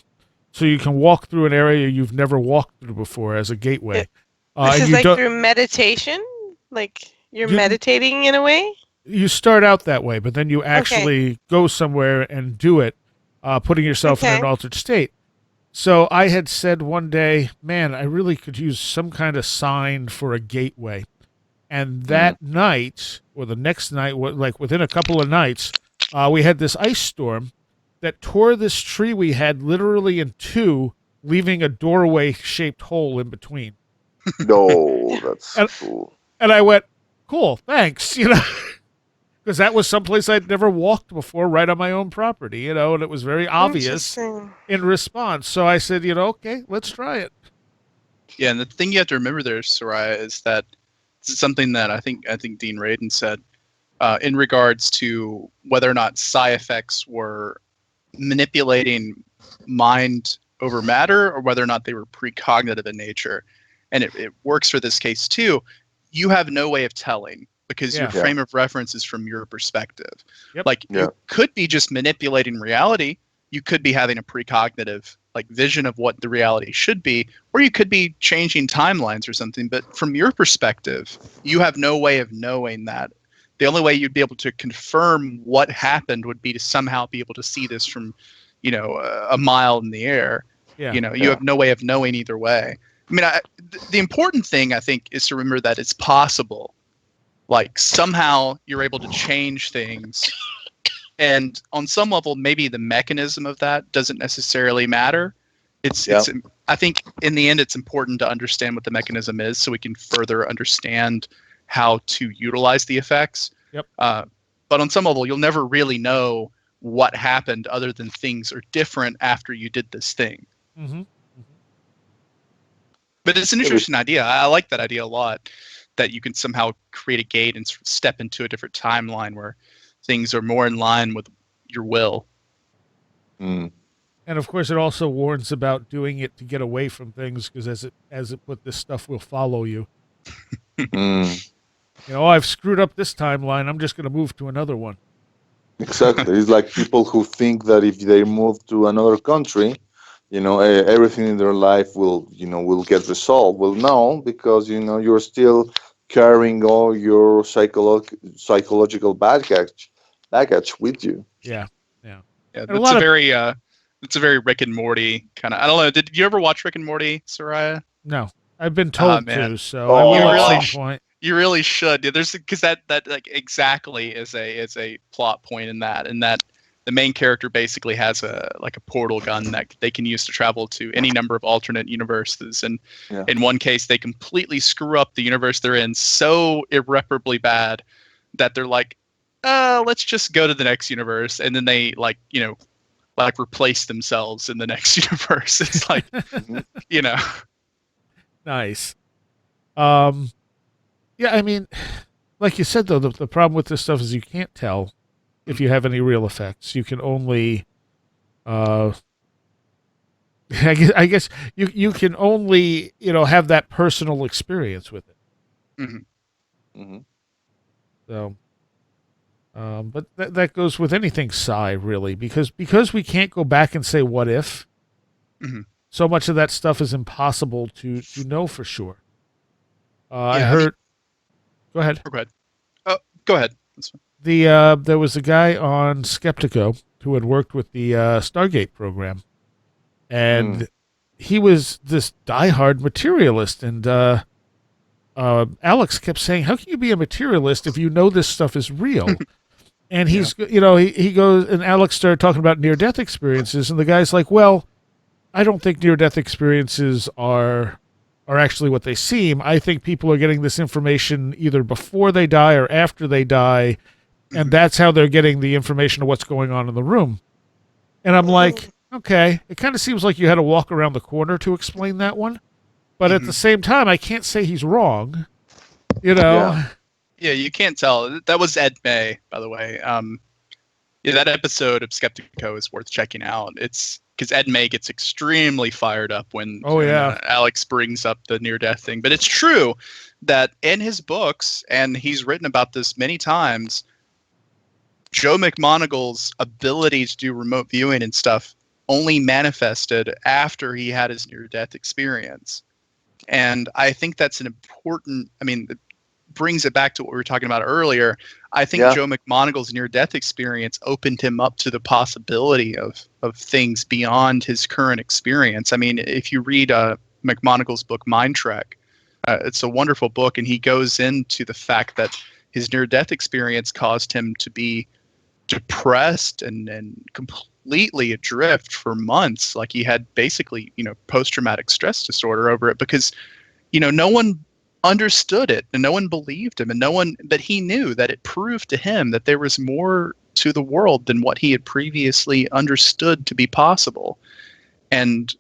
so you can walk through an area you've never walked through before as a gateway. This is like through meditation? Like you're meditating in a way? You start out that way, but then you actually go somewhere and do it, putting yourself in an altered state. So I had said one day, man, I really could use some kind of sign for a gateway. And that night, or the next night, like within a couple of nights, we had this ice storm that tore this tree we had literally in two, leaving a doorway-shaped hole in between. No, that's cool. And I went, cool, thanks, because that was someplace I'd never walked before, right on my own property, and it was very obvious in response. So I said, okay, let's try it. Yeah, and the thing you have to remember there, Seriah, is that it's something that I think Dean Radin said in regards to whether or not psi effects were manipulating mind over matter or whether or not they were precognitive in nature. And it works for this case too. You have no way of telling because your frame of reference is from your perspective. Yep. You could be just manipulating reality. You could be having a precognitive vision of what the reality should be, or you could be changing timelines or something. But from your perspective, you have no way of knowing that. The only way you'd be able to confirm what happened would be to somehow be able to see this from, a mile in the air. Yeah. You have no way of knowing either way. I mean, the important thing, I think, is to remember that it's possible. Somehow you're able to change things. And on some level, maybe the mechanism of that doesn't necessarily matter. I think in the end, it's important to understand what the mechanism is so we can further understand how to utilize the effects. Yep. But on some level, you'll never really know what happened other than things are different after you did this thing. Mm-hmm. But it's an interesting idea. I like that idea a lot, that you can somehow create a gate and step into a different timeline where things are more in line with your will. And of course, it also warns about doing it to get away from things, because as it put, this stuff will follow you. I've screwed up this timeline. I'm just going to move to another one. Exactly. It's like people who think that if they move to another country, everything in their life will get resolved. Well, no, because you're still carrying all your psychological baggage with you. Yeah. Yeah, And that's a very Rick and Morty kind of. I don't know. Did you ever watch Rick and Morty, Seriah? No, I've been told man. to, so I will You at really some point. You really should. Yeah, because that like exactly is a plot point in that the main character basically has a portal gun that they can use to travel to any number of alternate universes, and in one case they completely screw up the universe they're in so irreparably bad that they're like, let's just go to the next universe, and then they replace themselves in the next universe. It's like, Nice. Yeah, I mean, like you said, though, the problem with this stuff is you can't tell if you have any real effects. You can only, I guess you can only, have that personal experience with it. Mm-hmm. Mm-hmm. So, but that goes with anything sci, really, because we can't go back and say what if. Mm-hmm. So much of that stuff is impossible to know for sure. I Yeah, heard. Go ahead. Go ahead. Oh, go ahead. That's fine. There was a guy on Skeptico who had worked with the Stargate program, and he was this diehard materialist. And Alex kept saying, "How can you be a materialist if you know this stuff is real?" And he goes, and Alex started talking about near-death experiences, and the guy's like, "Well, I don't think near-death experiences are actually what they seem. I think people are getting this information either before they die or after they die, and that's how they're getting the information of what's going on in the room." And I'm like, okay, it kind of seems like you had to walk around the corner to explain that one. But at the same time, I can't say he's wrong. Yeah, you can't tell. That was Ed May, by the way. That episode of Skeptico is worth checking out. It's because Ed May gets extremely fired up when Alex brings up the near-death thing. But it's true that in his books, and he's written about this many times, Joe McMoneagle's ability to do remote viewing and stuff only manifested after he had his near-death experience. And I think that's an important, it brings it back to what we were talking about earlier. I think Joe McMoneagle's near-death experience opened him up to the possibility of things beyond his current experience. I mean, if you read McMoneagle's book, Mind Trek, it's a wonderful book, and he goes into the fact that his near-death experience caused him to be depressed and completely adrift for months. Like he had basically, post-traumatic stress disorder over it because, no one understood it and no one believed him, but he knew that it proved to him that there was more to the world than what he had previously understood to be possible. And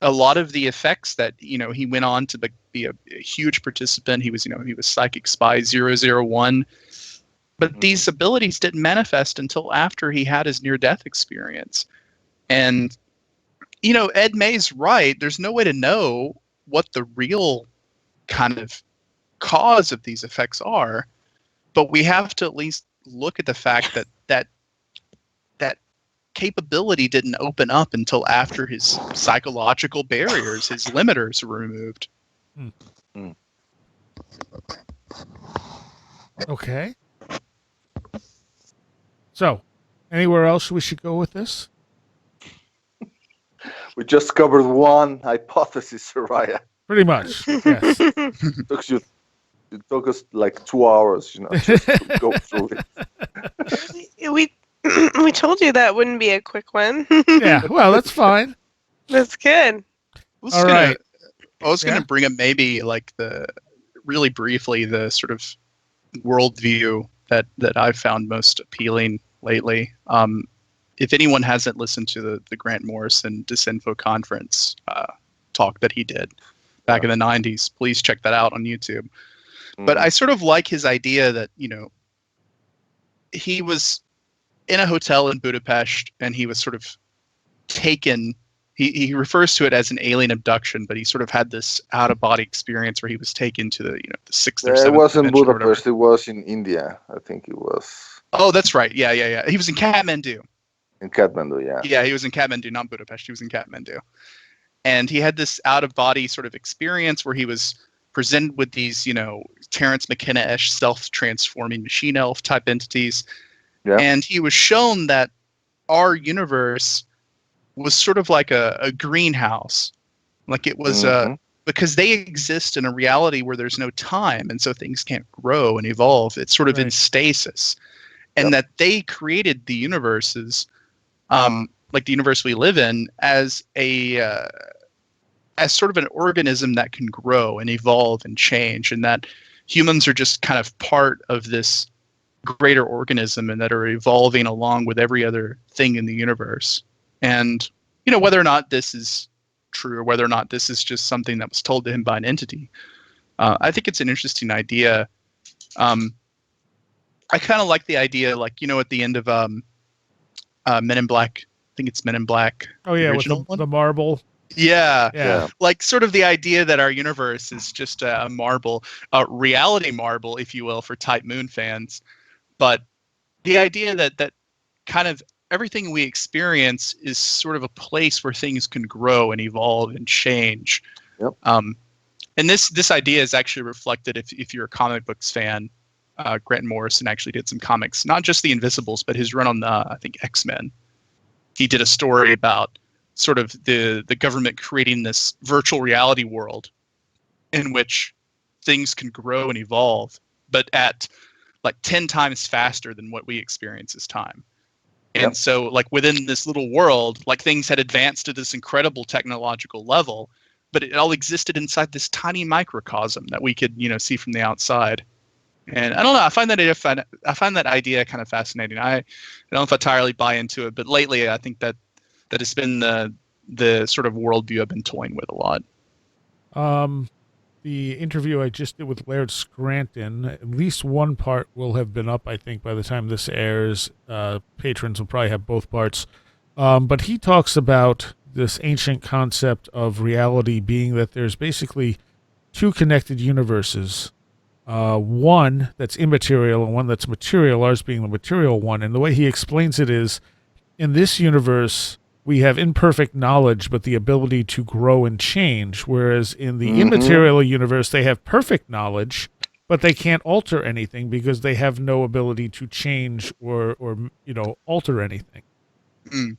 a lot of the effects that, he went on to be a huge participant. He was Psychic Spy 001. But these abilities didn't manifest until after he had his near-death experience. And, Ed May's right. There's no way to know what the real kind of cause of these effects are. But we have to at least look at the fact that capability didn't open up until after his psychological barriers, his limiters were removed. Okay. So, anywhere else we should go with this? We just covered one hypothesis, Seriah. Pretty much, yes. It took us like 2 hours, just to go through it. We told you that wouldn't be a quick one. Yeah, well, that's fine. That's good. I was going to bring up maybe really briefly the sort of worldview that I've found most appealing lately. If anyone hasn't listened to the Grant Morrison Disinfo conference talk that he did back in the 90s, please check that out on YouTube. But I sort of like his idea that, he was in a hotel in Budapest and he was sort of taken he refers to it as an alien abduction, but he sort of had this out of body experience where he was taken to the the sixth or It seventh wasn't dimension or whatever. Budapest. It was in India. I think it was Oh, that's right. Yeah. He was in Kathmandu. in Kathmandu. Yeah. Yeah, he was in Kathmandu, not Budapest. He was in Kathmandu. And he had this out of body sort of experience where he was presented with these, Terrence McKenna-ish self-transforming machine elf type entities. Yeah. And he was shown that our universe was sort of like a greenhouse. Like it was because they exist in a reality where there's no time, and so things can't grow and evolve. It's sort of in stasis. And that they created the universes, like the universe we live in, as as sort of an organism that can grow and evolve and change, and that humans are just kind of part of this greater organism and that are evolving along with every other thing in the universe. And, whether or not this is true or whether or not this is just something that was told to him by an entity, I think it's an interesting idea. I kind of like the idea, like, at the end of Men in Black, I think it's Men in Black. Oh, yeah, with the marble. Yeah. Like sort of the idea that our universe is just a marble, a reality marble, if you will, for Type Moon fans. But the idea that kind of everything we experience is sort of a place where things can grow and evolve and change. Yep. And this idea is actually reflected if you're a comic books fan. Grant Morrison actually did some comics, not just the Invisibles, but his run on I think X-Men. He did a story about sort of the government creating this virtual reality world in which things can grow and evolve, but at like 10 times faster than what we experience as time. And so like within this little world, like things had advanced to this incredible technological level, but it all existed inside this tiny microcosm that we could, see from the outside. And I don't know, I find that idea kind of fascinating. I don't know if I entirely buy into it, but lately I think that has been the sort of worldview I've been toying with a lot. The interview I just did with Laird Scranton, at least one part will have been up, I think, by the time this airs. Patrons will probably have both parts. But he talks about this ancient concept of reality being that there's basically two connected universes. One that's immaterial and one that's material, ours being the material one. And the way he explains it is, in this universe, we have imperfect knowledge, but the ability to grow and change. Whereas in the immaterial universe, they have perfect knowledge, but they can't alter anything because they have no ability to change or alter anything. Mm.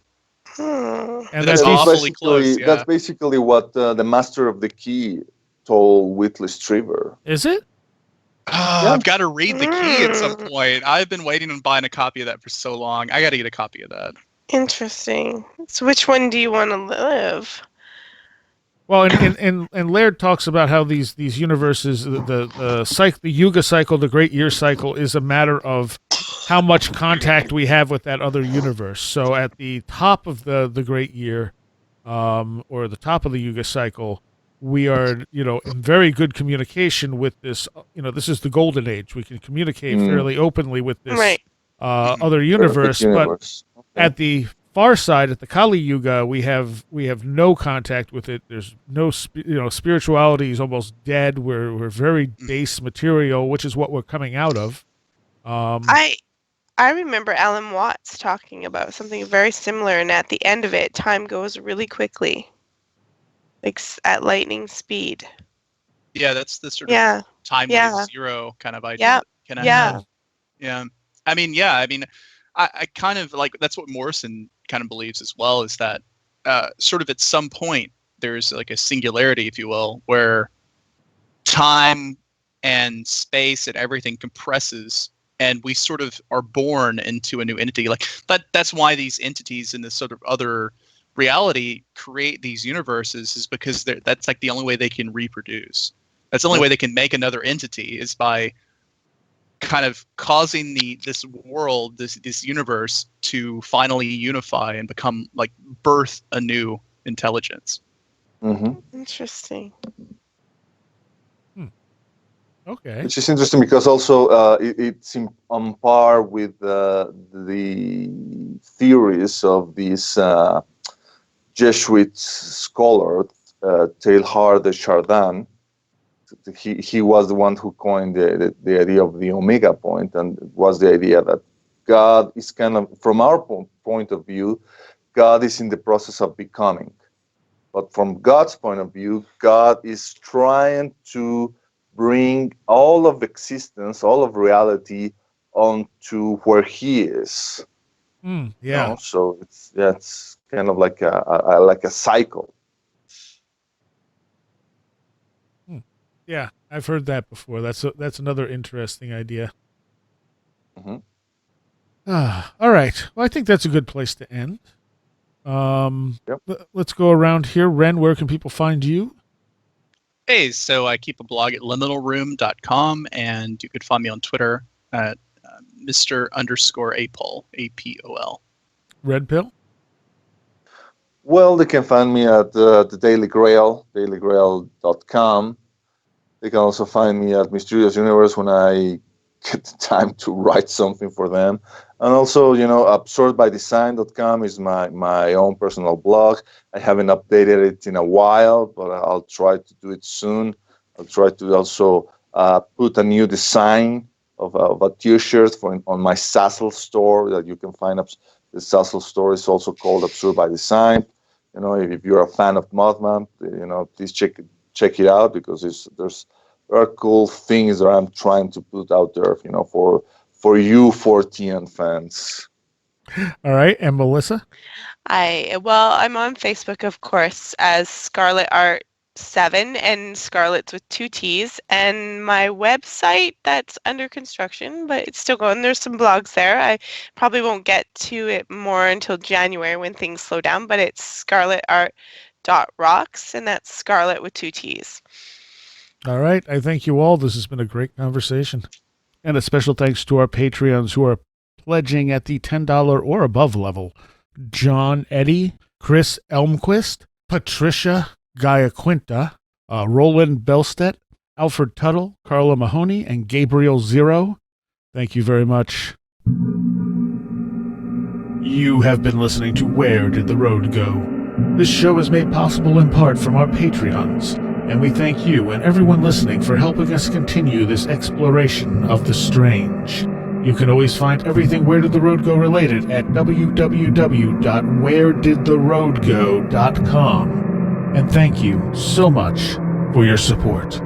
And that's awfully close. Yeah. That's basically what the Master of the Key told Whitley Strieber. Is it? I've got to read the key at some point. I've been waiting on buying a copy of that for so long. I got to get a copy of that. Interesting. So which one do you want to live? Well, and Laird talks about how these universes, the Yuga cycle, the Great Year cycle, is a matter of how much contact we have with that other universe. So at the top of the Great Year, or the top of the Yuga cycle, we are, in very good communication with this. This is the golden age. We can communicate fairly openly with this other universe, but at the far side, at the Kali Yuga, we have no contact with it. There's no, spirituality is almost dead. We're very base material, which is what we're coming out of. I remember Alan Watts talking about something very similar, and at the end of it, time goes really quickly, like at lightning speed. Yeah, that's the sort of time zero kind of idea. Yeah. I mean, I kind of like, that's what Morrison kind of believes as well, is that sort of at some point there's like a singularity, if you will, where time and space and everything compresses and we sort of are born into a new entity. Like that's why these entities in this sort of other reality create these universes, is because that's like the only way they can reproduce. That's the only way they can make another entity, is by kind of causing this world, this universe, to finally unify and become, like, birth a new intelligence. Interesting. Okay. Which is interesting because also it's on par with the theories of these Jesuit scholar, Teilhard de Chardin. He was the one who coined the idea of the omega point, and it was the idea that God is kind of, from our point of view, God is in the process of becoming. But from God's point of view, God is trying to bring all of existence, all of reality, onto where He is. Yeah. So it's kind of like a cycle. Yeah, I've heard that before. That's another interesting idea. Mm-hmm. All right. Well, I think that's a good place to end. Yep. Let's go around here. Wren, where can people find you? Hey, so I keep a blog at liminalroom.com, and you could find me on Twitter at Mr_Apol, APOL. Red Pill? Well, they can find me at the Daily Grail, dailygrail.com. They can also find me at Mysterious Universe when I get the time to write something for them. And also, absurdbydesign.com is my own personal blog. I haven't updated it in a while, but I'll try to do it soon. I'll try to also put a new design of a t-shirt on my Sassel store that you can find. The Sassel store is also called Absurd by Design. If you're a fan of Mothman, please check it out, because there are cool things that I'm trying to put out there, for you 14 fans. All right, and Melissa? I'm on Facebook, of course, as Scarlet Art 7, and Scarlet's with 2 T's, and my website that's under construction, but it's still going. There's some blogs there. I probably won't get to it more until January when things slow down, but it's scarletart.rocks, and that's Scarlet with 2 T's. All right. I thank you all. This has been a great conversation. And a special thanks to our Patreons who are pledging at the $10 or above level. John Eddy, Chris Elmquist, Patricia Gaia-Quinta, Roland Belstedt, Alfred Tuttle, Carla Mahoney, and Gabriel Zero. Thank you very much. You have been listening to Where Did the Road Go? This show is made possible in part from our Patreons, and we thank you and everyone listening for helping us continue this exploration of the strange. You can always find everything Where Did the Road Go related at www.wheredidtheroadgo.com. And thank you so much for your support.